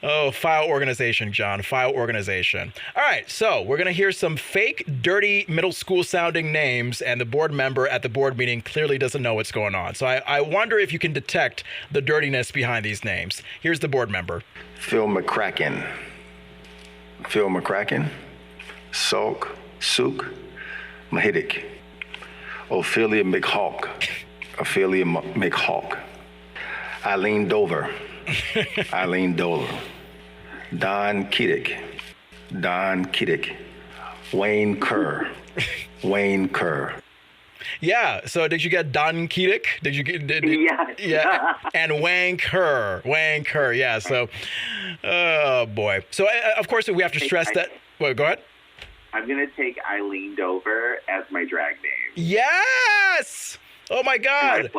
Oh, file organization, John. File organization. All right, so we're going to hear some fake, dirty, middle school sounding names, and the board member at the board meeting clearly doesn't know what's going on. So I wonder if you can detect the dirtiness behind these names. Here's the board member. Phil McCracken. Sulk. Sook, Mahidic, Ophelia McHawk, Eileen Dover, Don Kiddick, Wayne Kerr. Yeah, so did you get Don Kiddick? Did you get? Yeah, and Wayne Kerr, yeah. So, oh boy. So of course we have to stress that. Well, go ahead. I'm going to take Eileen Dover as my drag name. Yes! Oh, my God.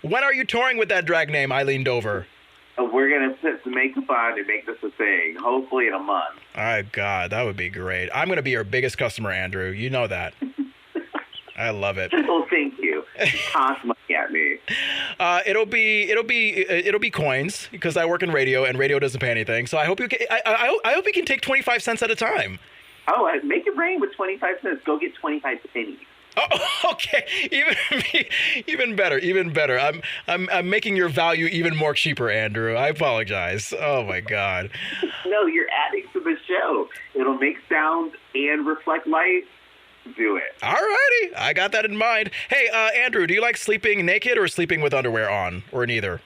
When are you touring with that drag name, Eileen Dover? We're going to put some makeup on and make this a thing, hopefully in a month. Oh, God, that would be great. I'm going to be your biggest customer, Andrew. You know that. I love it. Well, thank you. Toss money at me. It'll be coins because I work in radio and radio doesn't pay anything. So I hope you can. I hope you can take 25 cents at a time. Oh, make it rain with 25 cents. Go get 25 pennies. Oh, okay. Even better. I'm making your value even more cheaper, Andrew. I apologize. Oh my God. No, you're adding to the show. It'll make sound and reflect light. Do it. All righty. I got that in mind. Hey, Andrew, do you like sleeping naked or sleeping with underwear on, or neither?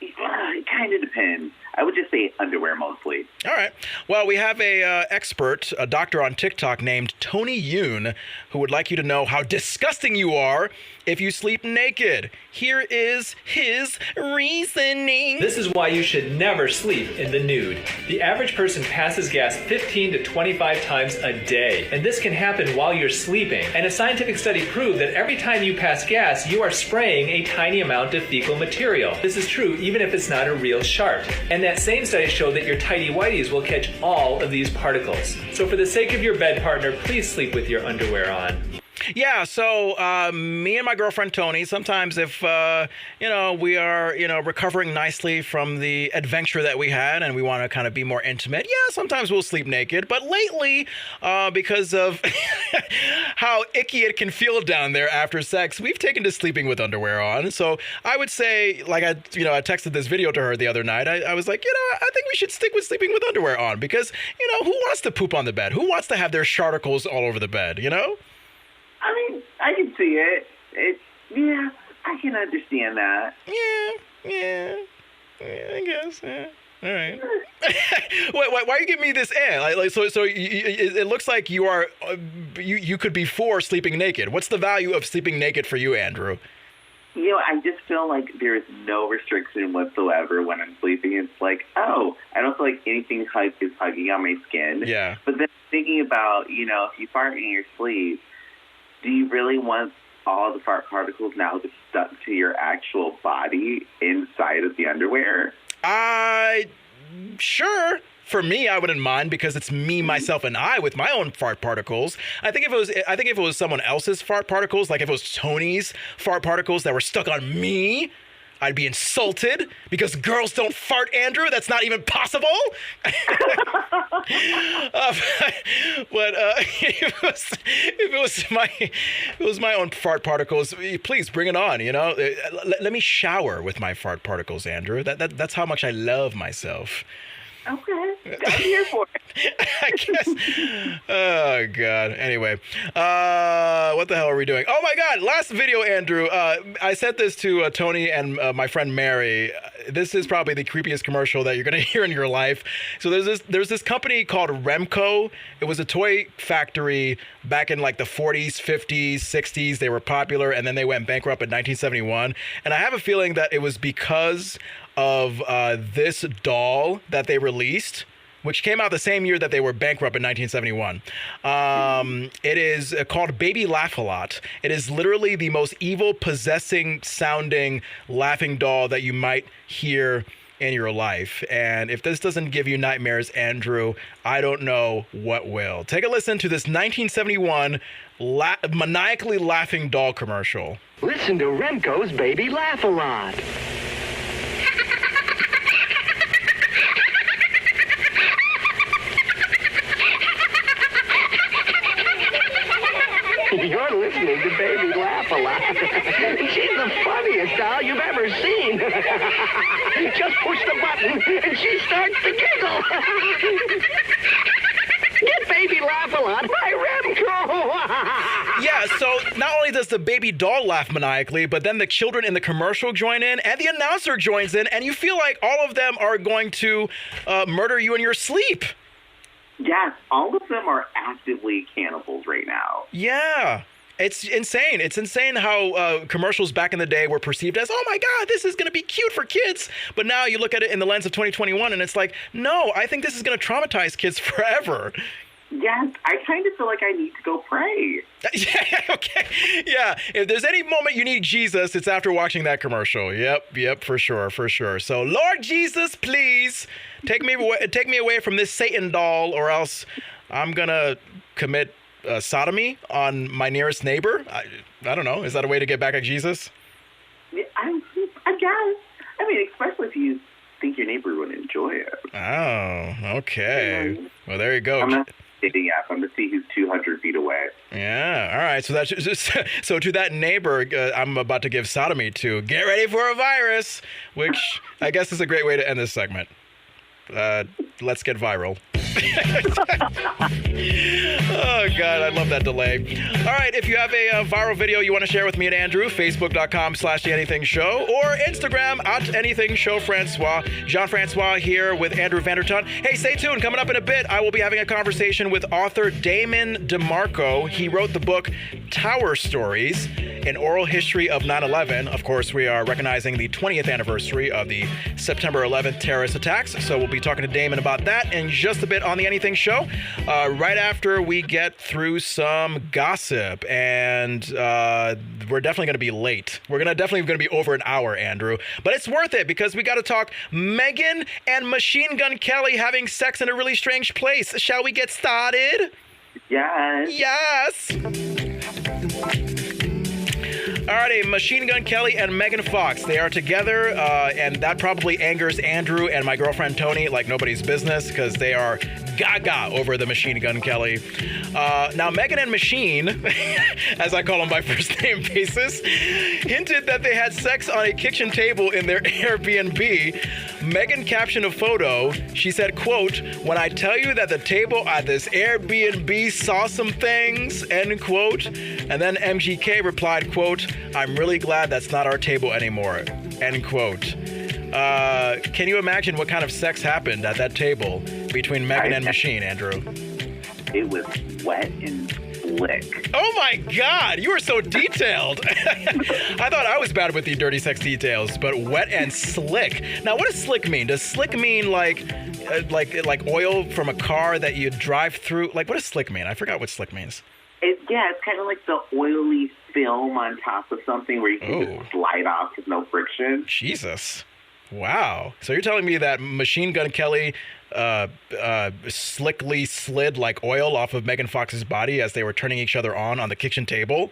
It kind of depends. I would just say underwear mostly. All right. Well, we have a expert, a doctor on TikTok named Tony Yoon, who would like you to know how disgusting you are if you sleep naked. Here is his reasoning. This is why you should never sleep in the nude. The average person passes gas 15 to 25 times a day, and this can happen while you're sleeping. And a scientific study proved that every time you pass gas, you are spraying a tiny amount of fecal material. This is true even if it's not a real shark. And that same study showed that your tighty-whities will catch all of these particles. So for the sake of your bed partner, please sleep with your underwear on. Yeah, so me and my girlfriend Tony, sometimes if, we are, recovering nicely from the adventure that we had and we want to kind of be more intimate, yeah, sometimes we'll sleep naked. But lately, because of how icky it can feel down there after sex, we've taken to sleeping with underwear on. So I would say, like I texted this video to her the other night. I was like, I think we should stick with sleeping with underwear on because, who wants to poop on the bed? Who wants to have their sharticles all over the bed, I mean, I can see it. Yeah, I can understand that. Yeah, I guess, yeah. All right. Why are you giving me this so it looks like you are you could be for sleeping naked. What's the value of sleeping naked for you, Andrew? I just feel like there is no restriction whatsoever when I'm sleeping. It's like, I don't feel like anything is hugging on my skin. Yeah. But then thinking about, if you fart in your sleep, do you really want all the fart particles now just stuck to your actual body inside of the underwear? Sure. For me, I wouldn't mind because it's me, myself, and I with my own fart particles. I think if it was someone else's fart particles, like if it was Tony's fart particles that were stuck on me, I'd be insulted because girls don't fart, Andrew. That's not even possible. But if it was my own fart particles, please bring it on. Let me shower with my fart particles, Andrew. That's how much I love myself. Okay, I'm here for it. I guess. Oh, God. Anyway, what the hell are we doing? Oh, my God. Last video, Andrew. I sent this to Tony and my friend Mary. This is probably the creepiest commercial that you're going to hear in your life. So there's this company called Remco. It was a toy factory back in like the 40s, 50s, 60s. They were popular, and then they went bankrupt in 1971. And I have a feeling that it was because of this doll that they released, which came out the same year that they were bankrupt in 1971. It is called Baby Laugh-A-Lot. It is literally the most evil, possessing sounding laughing doll that you might hear in your life. And if this doesn't give you nightmares, Andrew, I don't know what will. Take a listen to this 1971 maniacally laughing doll commercial. Listen to Remco's Baby Laugh-A-Lot. You're listening to Baby Laugh-A-Lot. She's the funniest doll you've ever seen. Just push the button and she starts to giggle. Get Baby Laugh-A-Lot by Remco. Yeah, so not only does the baby doll laugh maniacally, but then the children in the commercial join in and the announcer joins in, and you feel like all of them are going to murder you in your sleep. Yes, all of them are actively cannibals right now. Yeah, it's insane. It's insane how commercials back in the day were perceived as, oh my God, this is going to be cute for kids. But now you look at it in the lens of 2021 and it's like, no, I think this is going to traumatize kids forever. Yes, I kind of feel like I need to go pray. Yeah, okay. Yeah, if there's any moment you need Jesus, it's after watching that commercial. Yep, for sure. So, Lord Jesus, please take me away from this Satan doll, or else I'm gonna commit sodomy on my nearest neighbor. I don't know. Is that a way to get back at Jesus? I guess. I mean, especially if you think your neighbor would enjoy it. Oh, okay. Well, there you go. I'm going to see who's 200 feet away. Yeah, all right. So that's so to that neighbor I'm about to give sodomy to, get ready for a virus, which I guess is a great way to end this segment. Let's get viral. Oh, God, I love that delay. All right, if you have a viral video you want to share with me and Andrew, Facebook.com/TheAnythingShow or Instagram @AnythingShowFrancois. Jon Francois here with Andrew Vandertunt. Hey, stay tuned. Coming up in a bit, I will be having a conversation with author Damon DiMarco. He wrote the book Tower Stories, an oral history of 9/11. Of course, we are recognizing the 20th anniversary of the September 11th terrorist attacks, so we'll be talking to Damon about that in just a bit on The Anything Show, right after we get through some gossip. And we're definitely going to be late. We're definitely going to be over an hour, Andrew. But it's worth it because we got to talk Meghan and Machine Gun Kelly having sex in a really strange place. Shall we get started? Yes. Alrighty, Machine Gun Kelly and Megan Fox. They are together, and that probably angers Andrew and my girlfriend Tony like nobody's business because they are gaga over the Machine Gun Kelly. Now, Megan and Machine, as I call them by first name basis, hinted that they had sex on a kitchen table in their Airbnb. Megan captioned a photo. She said, quote, "When I tell you that the table at this Airbnb saw some things," end quote. And then MGK replied, quote, "I'm really glad that's not our table anymore," end quote. Can you imagine what kind of sex happened at that table between Megan and Machine, Andrew? It was wet and slick. Oh my God, you are so detailed. I thought I was bad with the dirty sex details, but wet and slick. Now, what does slick mean? Does slick mean like oil from a car that you drive through? Like, what does slick mean? I forgot what slick means. It's kind of like the oily film on top of something where you can just slide off with no friction. Jesus. Wow. So you're telling me that Machine Gun Kelly slickly slid like oil off of Megan Fox's body as they were turning each other on the kitchen table?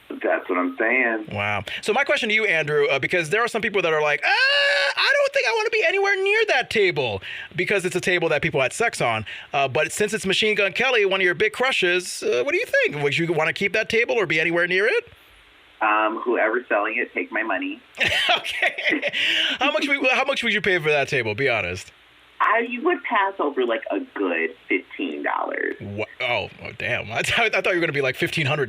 That's what I'm saying. Wow. So my question to you, Andrew, because there are some people that are like, I don't think I want to be anywhere near that table because it's a table that people had sex on. But since it's Machine Gun Kelly, one of your big crushes, what do you think? Would you want to keep that table or be anywhere near it? Whoever's selling it, take my money. Okay. How much would you pay for that table? Be honest. You would pass over like a good $15. What? Oh, damn. I thought you were going to be like $1,500.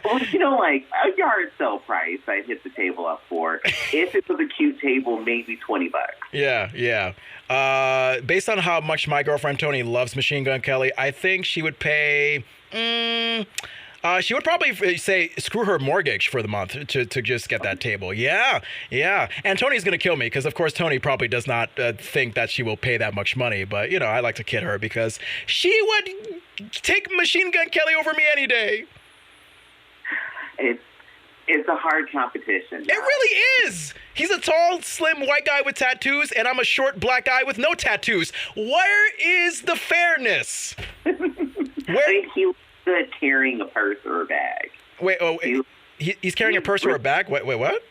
Well, like a yard sale price, I'd hit the table up for. If it was a cute table, maybe $20. Yeah. Based on how much my girlfriend Tony loves Machine Gun Kelly, I think she would pay... she would probably say screw her mortgage for the month to just get that table. Yeah. And Tony's going to kill me because, of course, Tony probably does not think that she will pay that much money. But, I like to kid her because she would take Machine Gun Kelly over me any day. It's a hard competition. It really is. He's a tall, slim white guy with tattoos, and I'm a short black guy with no tattoos. Where is the fairness? He good carrying a purse or a bag. Wait, he's carrying a purse or a bag? Wait, what?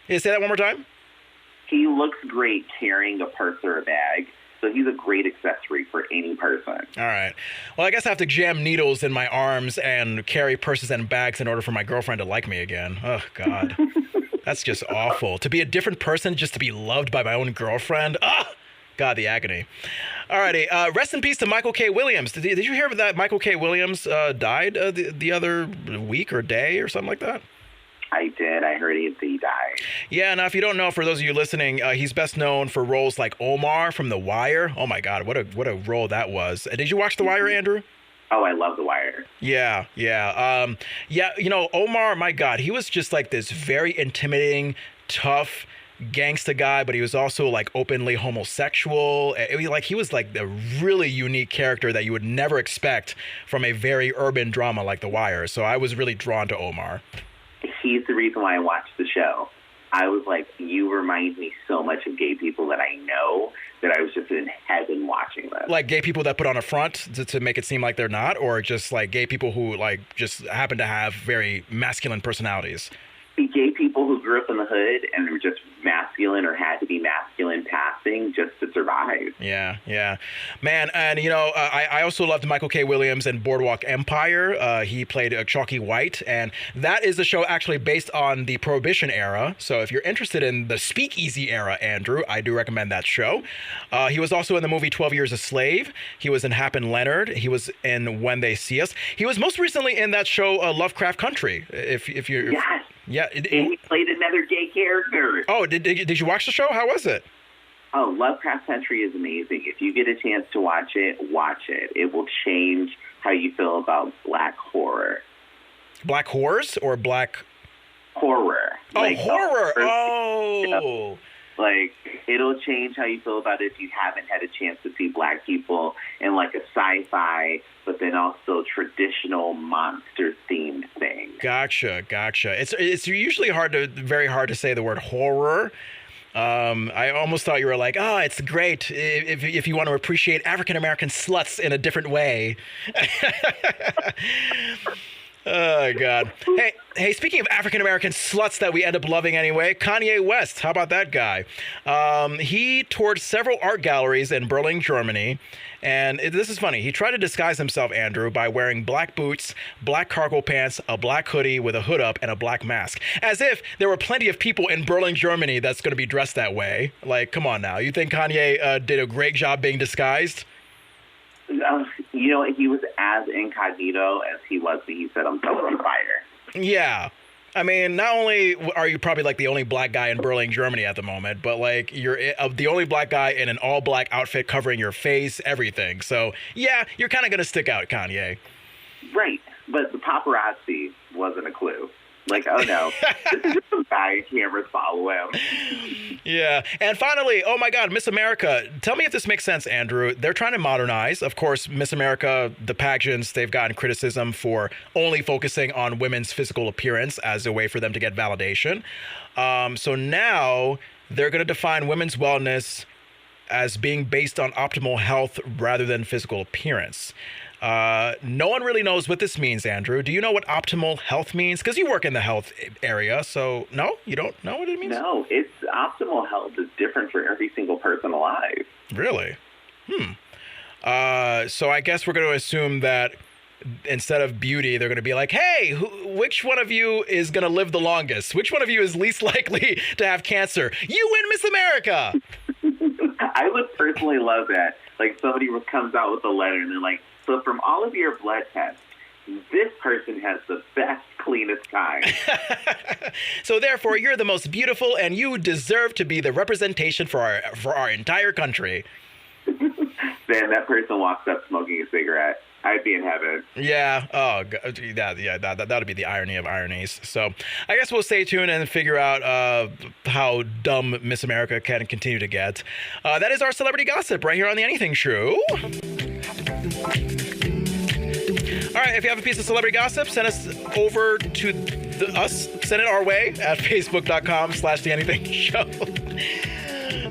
Say that one more time? He looks great carrying a purse or a bag, so he's a great accessory for any person. All right. Well, I guess I have to jam needles in my arms and carry purses and bags in order for my girlfriend to like me again. Oh, God. That's just awful. To be a different person just to be loved by my own girlfriend. God, the agony. Alrighty, rest in peace to Michael K. Williams. Did you hear that Michael K. Williams died the other week or day or something like that? I did. I heard he died. Yeah, now if you don't know, for those of you listening, he's best known for roles like Omar from The Wire. Oh my God, what a role that was. Did you watch The Wire, Andrew? Oh, I love The Wire. Yeah. Omar, my God, he was just like this very intimidating, tough gangsta guy, but he was also like openly homosexual. He was like a really unique character that you would never expect from a very urban drama like The Wire. So I was really drawn to Omar. He's the reason why I watched the show. I was like, you remind me so much of gay people that I know that I was just in heaven watching this. Like gay people that put on a front to make it seem like they're not, or just like gay people who like just happen to have very masculine personalities? Gay people who grew up in the hood and were just masculine or had to be masculine passing just to survive. Yeah. Man, and I also loved Michael K. Williams in Boardwalk Empire. He played Chalky White, and that is a show actually based on the Prohibition era. So if you're interested in the Speakeasy era, Andrew, I do recommend that show. He was also in the movie 12 Years a Slave. He was in Happen Leonard. He was in When They See Us. He was most recently in that show Lovecraft Country. If you're... Yes. Yeah, and he played another gay character. Oh, did you watch the show? How was it? Oh, Lovecraft Country is amazing. If you get a chance to watch it, watch it. It will change how you feel about black horror. Black horrors or black... Horror. Oh, horror! Oh! Like, it'll change how you feel about it if you haven't had a chance to see black people in, like, a sci-fi, but then also traditional monster-themed thing. Gotcha. It's usually very hard to say the word horror. I almost thought you were like, it's great if you want to appreciate African-American sluts in a different way. Oh, God. Hey, speaking of African-American sluts that we end up loving anyway, Kanye West, how about that guy? He toured several art galleries in Berlin, Germany. And this is funny. He tried to disguise himself, Andrew, by wearing black boots, black cargo pants, a black hoodie with a hood up, and a black mask. As if there were plenty of people in Berlin, Germany that's going to be dressed that way. Like, come on now. You think Kanye did a great job being disguised? He was as incognito as he was when he set himself on fire. Yeah. I mean, not only are you probably like the only black guy in Berlin, Germany at the moment, but like you're the only black guy in an all black outfit covering your face, everything. So yeah, you're kind of going to stick out, Kanye. Right. But the paparazzi wasn't a clue. Like, oh no, this is just some guy, cameras follow him. Yeah. And finally, oh my God, Miss America. Tell me if this makes sense, Andrew. They're trying to modernize. Of course, Miss America, the pageants, they've gotten criticism for only focusing on women's physical appearance as a way for them to get validation. So now they're going to define women's wellness as being based on optimal health rather than physical appearance. No one really knows what this means, Andrew. Do you know what optimal health means? Because you work in the health area, so no? You don't know what it means? No, it's optimal health is different for every single person alive. Really? So I guess we're going to assume that instead of beauty, they're going to be like, hey, which one of you is going to live the longest? Which one of you is least likely to have cancer? You win, Miss America! I would personally love that. Like, somebody comes out with a letter and they're like, so from all of your blood tests, this person has the best, cleanest kind. So therefore, you're the most beautiful, and you deserve to be the representation for our entire country. Then that person walks up smoking a cigarette. I'd be in heaven. Yeah. Oh, God. That would be the irony of ironies. So I guess we'll stay tuned and figure out how dumb Miss America can continue to get. That is our celebrity gossip right here on The Anything Show. All right, if you have a piece of celebrity gossip, send us over to us. Send it our way at facebook.com/theanythingshow.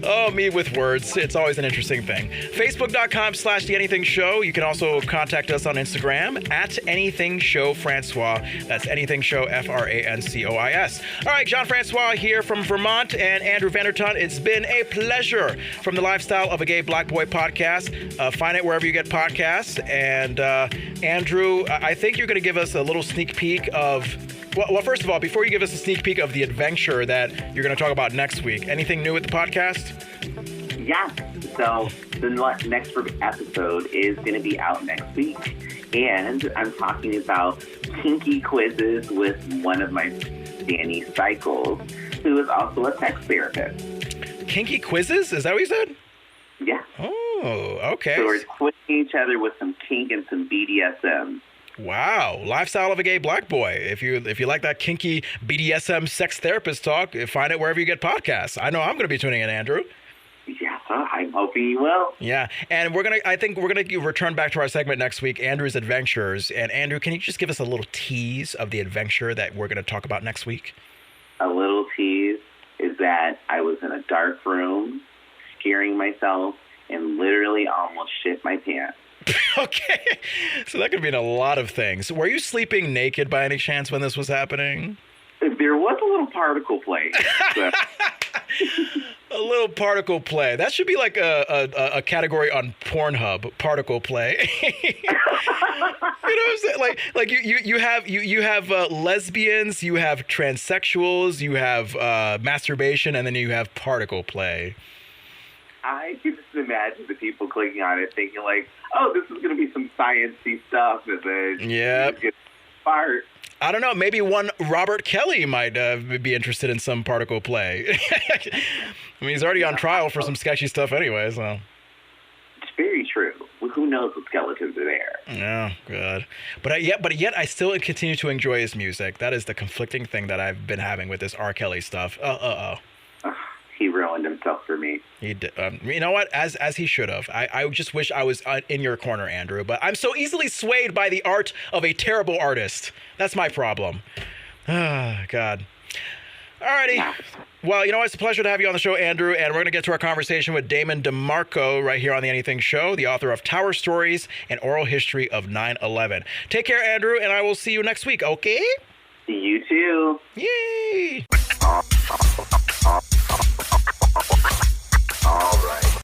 Oh, me with words. It's always an interesting thing. Facebook.com/theanythingshow. You can also contact us on Instagram at anythingshowfrancois. That's anythingshow, FRANCOIS. All right, Jon Francois here from Vermont and Andrew Vandertunt. It's been a pleasure from the Lifestyle of a Gay Black Boy podcast. Find it wherever you get podcasts. And Andrew, I think you're going to give us a little sneak peek of... Well, first of all, before you give us a sneak peek of the adventure that you're going to talk about next week, anything new with the podcast? Yeah. So the next episode is going to be out next week. And I'm talking about kinky quizzes with one of my Danny Cycles, who is also a sex therapist. Kinky quizzes? Is that what you said? Yeah. Oh, okay. So we're quizzing each other with some kink and some BDSM. Wow, Lifestyle of a Gay Black Boy. If you like that kinky BDSM sex therapist talk, find it wherever you get podcasts. I know I'm going to be tuning in, Andrew. Yeah, I'm hoping you will. Yeah, and I think we're gonna return back to our segment next week, Andrew's Adventures. And Andrew, can you just give us a little tease of the adventure that we're going to talk about next week? A little tease is that I was in a dark room, scaring myself, and literally almost shit my pants. Okay, so that could mean a lot of things. Were you sleeping naked by any chance when this was happening? There was a little particle play. So. A little particle play. That should be like a category on Pornhub. Particle play. You know what I'm saying? Like you have lesbians, you have transsexuals, you have masturbation, and then you have particle play. I can just imagine the people clicking on it thinking like, oh, this is going to be some sciencey stuff, and then yeah, fart. I don't know. Maybe one Robert Kelly might be interested in some particle play. I mean, he's already on trial for some sketchy stuff anyway, so. It's very true. Who knows what skeletons are there? Yeah, good. But yet I still continue to enjoy his music. That is the conflicting thing that I've been having with this R. Kelly stuff. He ruined himself for me. He did. You know what? As he should have. I just wish I was in your corner, Andrew. But I'm so easily swayed by the art of a terrible artist. That's my problem. Ah, God. Alrighty. Well, you know, it's a pleasure to have you on the show, Andrew, and we're going to get to our conversation with Damon DiMarco right here on the Anything Show, the author of Tower Stories, An Oral History of 9/11. Take care, Andrew, and I will see you next week, okay? You too. Yay!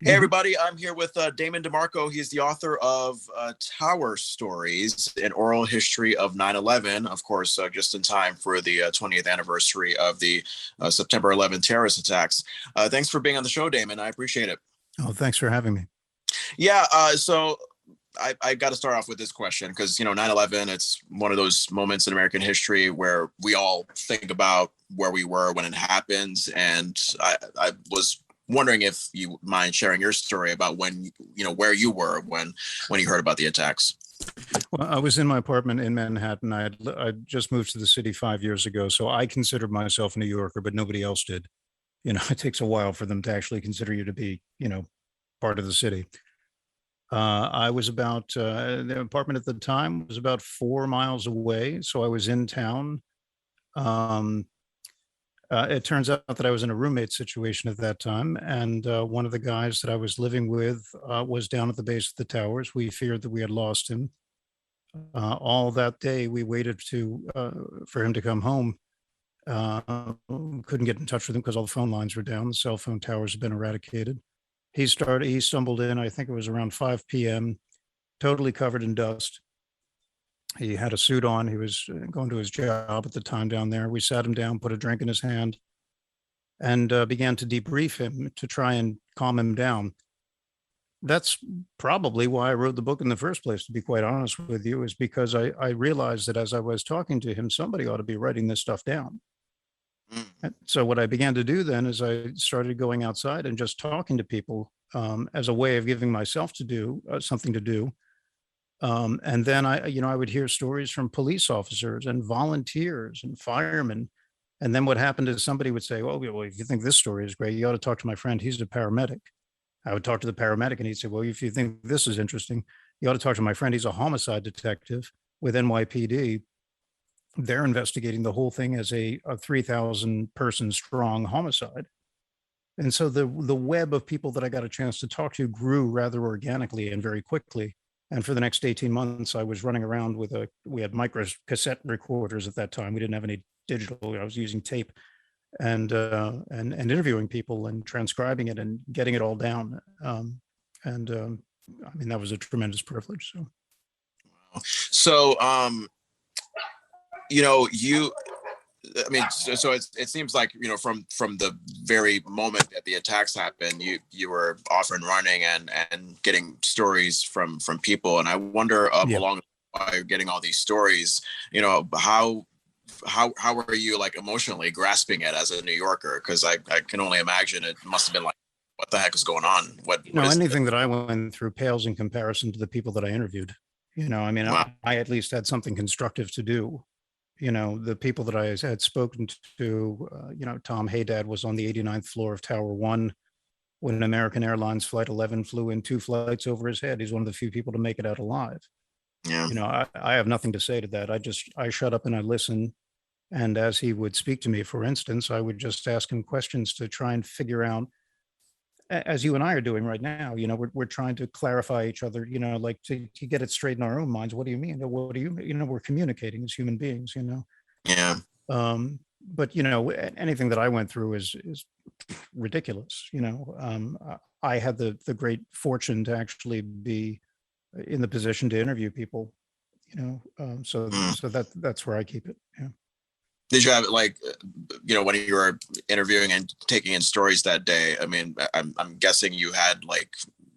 Hey, everybody. I'm here with Damon DiMarco. He's the author of Tower Stories, An Oral History of 9/11, of course, just in time for the 20th anniversary of the September 11 terrorist attacks. Thanks for being on the show, Damon. I appreciate it. Oh, thanks for having me. Yeah, so I got to start off with this question because, 9/11, it's one of those moments in American history where we all think about where we were when it happens. And I was wondering if you mind sharing your story about when, where you were when you heard about the attacks. Well, I was in my apartment in Manhattan. I just moved to the city 5 years ago, so I considered myself a New Yorker, but nobody else did. It takes a while for them to actually consider you to be, part of the city. I was about, the apartment at the time was about 4 miles away, so I was in town. It turns out that I was in a roommate situation at that time, and one of the guys that I was living with was down at the base of the towers. We feared that we had lost him. All that day, we waited for him to come home. Couldn't get in touch with him because all the phone lines were down. The cell phone towers had been eradicated. He stumbled in, I think it was around 5 p.m., totally covered in dust. He had a suit on. He was going to his job at the time down there. We sat him down, put a drink in his hand, and began to debrief him to try and calm him down. That's probably why I wrote the book in the first place, to be quite honest with you, is because I realized that as I was talking to him, somebody ought to be writing this stuff down. And so what I began to do then is I started going outside and just talking to people as a way of giving myself something to do. And then I would hear stories from police officers and volunteers and firemen. And then what happened is somebody would say, well, if you think this story is great, you ought to talk to my friend. He's a paramedic. I would talk to the paramedic and he'd say, well, if you think this is interesting, you ought to talk to my friend. He's a homicide detective with NYPD. They're investigating the whole thing as a 3,000 person strong homicide. And so the web of people that I got a chance to talk to grew rather organically and very quickly. And for the next 18 months, I was running around we had micro cassette recorders at that time. We didn't have any digital. I was using tape and interviewing people and transcribing it and getting it all down. I mean, that was a tremendous privilege. So, so it seems like, from the very moment that the attacks happened, you were off and running and getting stories from people. And I wonder along while you're getting all these stories, how were you like emotionally grasping it as a New Yorker? Because I can only imagine it must have been like, what the heck is going on? Anything that I went through pales in comparison to the people that I interviewed. Wow. I at least had something constructive to do. The people that I had spoken to, Tom Haydad was on the 89th floor of Tower 1 when American Airlines Flight 11 flew in 2 flights over his head. He's one of the few people to make it out alive. Yeah. I have nothing to say to that. I shut up and I listen. And as he would speak to me, for instance, I would just ask him questions to try and figure out, as you and I are doing right now, we're trying to clarify each other, like to get it straight in our own minds. What do you mean? What do you mean? We're communicating as human beings, Yeah. But anything that I went through is ridiculous. I had the great fortune to actually be in the position to interview people, so that's where I keep it. Yeah. Did you have when you were interviewing and taking in stories that day? I mean, I'm guessing you had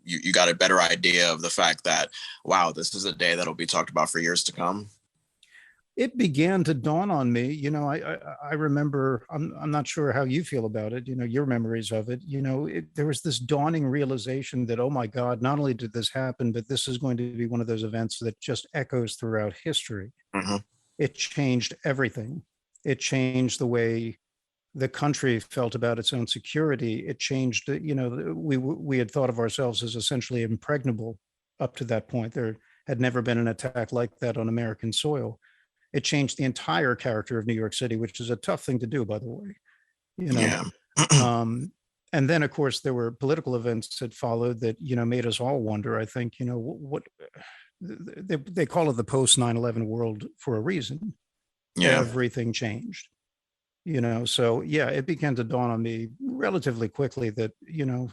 you got a better idea of the fact that, wow, this is a day that'll be talked about for years to come. It began to dawn on me. I remember. I'm not sure how you feel about it. Your memories of it. There was this dawning realization that, oh my God, not only did this happen, but this is going to be one of those events that just echoes throughout history. Mm-hmm. It changed everything. It changed the way the country felt about its own security. It changed, we had thought of ourselves as essentially impregnable up to that point. There had never been an attack like that on American soil. It changed the entire character of New York City, which is a tough thing to do, by the way. you know. Yeah. And then, of course, there were political events that followed that, you know, made us all wonder, I think, you know, what they call it the post 9/11 world for a reason. Yeah. Everything changed, you know. So, yeah, it began to dawn on me relatively quickly that, you know,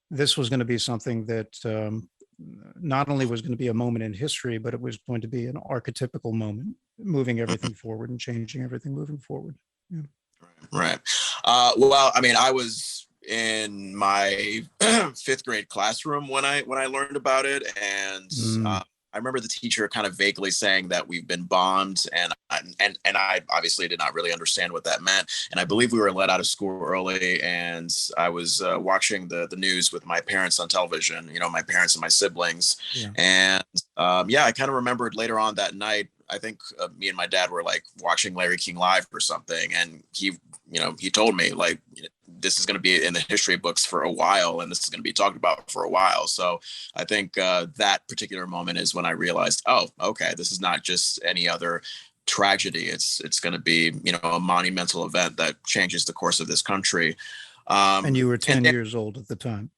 this was going to be something that not only was going to be a moment in history, but it was going to be an archetypical moment, moving everything forward and changing everything moving forward. Yeah. Right. Well, I mean, I was in my 5th grade classroom when I learned about it, and I remember the teacher kind of vaguely saying that we've been bombed, and I obviously did not really understand what that meant. And I believe we were let out of school early, and I was watching the news with my parents on television. You know, my parents and my siblings, and I kind of remembered later on that night. I think me and my dad were like watching Larry King Live or something, and he told me like, this is going to be in the history books for a while, and this is going to be talked about for a while. So I think that particular moment is when I realized, oh, okay, this is not just any other tragedy. It's going to be, you know, a monumental event that changes the course of this country. And you were 10 years old at the time.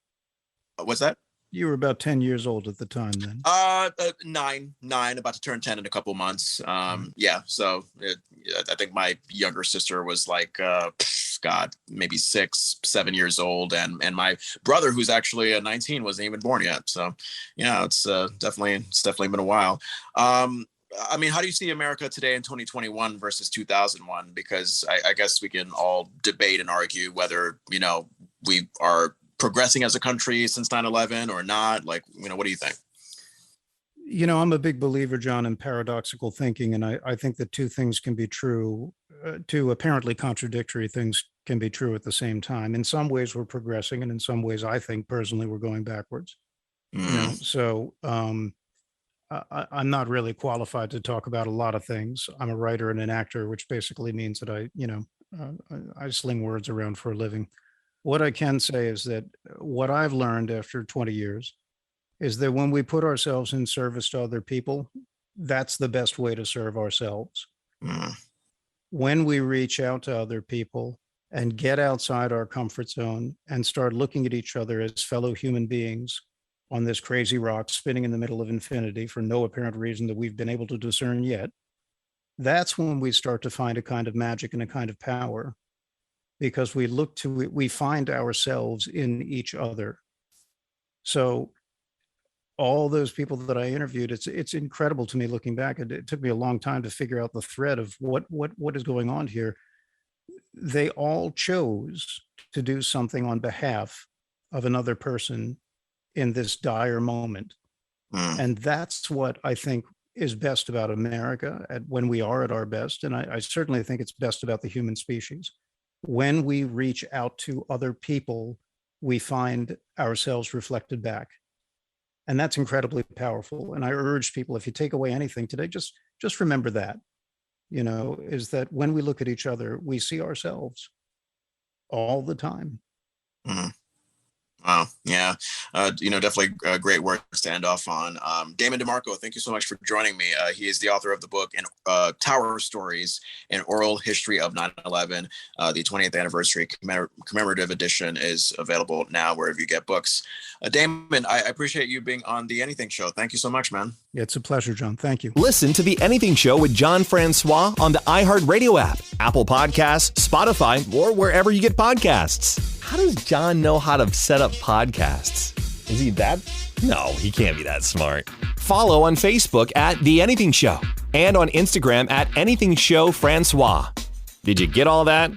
What's that? You were about 10 years old at the time then. 9, about to turn 10 in a couple months. Yeah. So I think my younger sister was like, maybe 6, 7 years old. And my brother, who's actually 19, wasn't even born yet. So yeah, it's definitely been a while. I mean, how do you see America today in 2021 versus 2001? Because I guess we can all debate and argue whether, you know, we are progressing as a country since 9/11 or not. Like, you know, what do you think? You know, I'm a big believer, John, in paradoxical thinking. And I think that two things can be true, two apparently contradictory things can be true at the same time. In some ways we're progressing, and in some ways I think personally we're going backwards. You know, so I'm not really qualified to talk about a lot of things. I'm a writer and an actor, which basically means that I sling words around for a living. What I can say is that what I've learned after 20 years is that when we put ourselves in service to other people, that's the best way to serve ourselves. When we reach out to other people and get outside our comfort zone and start looking at each other as fellow human beings on this crazy rock spinning in the middle of infinity for no apparent reason that we've been able to discern yet, that's when we start to find a kind of magic and a kind of power. Because we find ourselves in each other. So all those people that I interviewed, it's incredible to me looking back. It took me a long time to figure out the thread of what is going on here. They all chose to do something on behalf of another person in this dire moment. And that's what I think is best about America when we are at our best. And I certainly think it's best about the human species. When we reach out to other people, we find ourselves reflected back. And that's incredibly powerful. And I urge people, if you take away anything today, just remember that, you know, is that when we look at each other, we see ourselves all the time. Wow. Yeah. You know, definitely great work to stand off on. Damon DiMarco, thank you so much for joining me. He is the author of the book Tower Stories, an Oral History of 9/11. The 20th anniversary commemorative edition is available now wherever you get books. Damon, I appreciate you being on the Anything Show. Thank you so much, man. Yeah, it's a pleasure, John. Thank you. Listen to The Anything Show with Jon Francois on the iHeartRadio app, Apple Podcasts, Spotify, or wherever you get podcasts. How does John know how to set up podcasts? Is he that? No, he can't be that smart. Follow on Facebook at The Anything Show and on Instagram at Anything Show Francois. Did you get all that?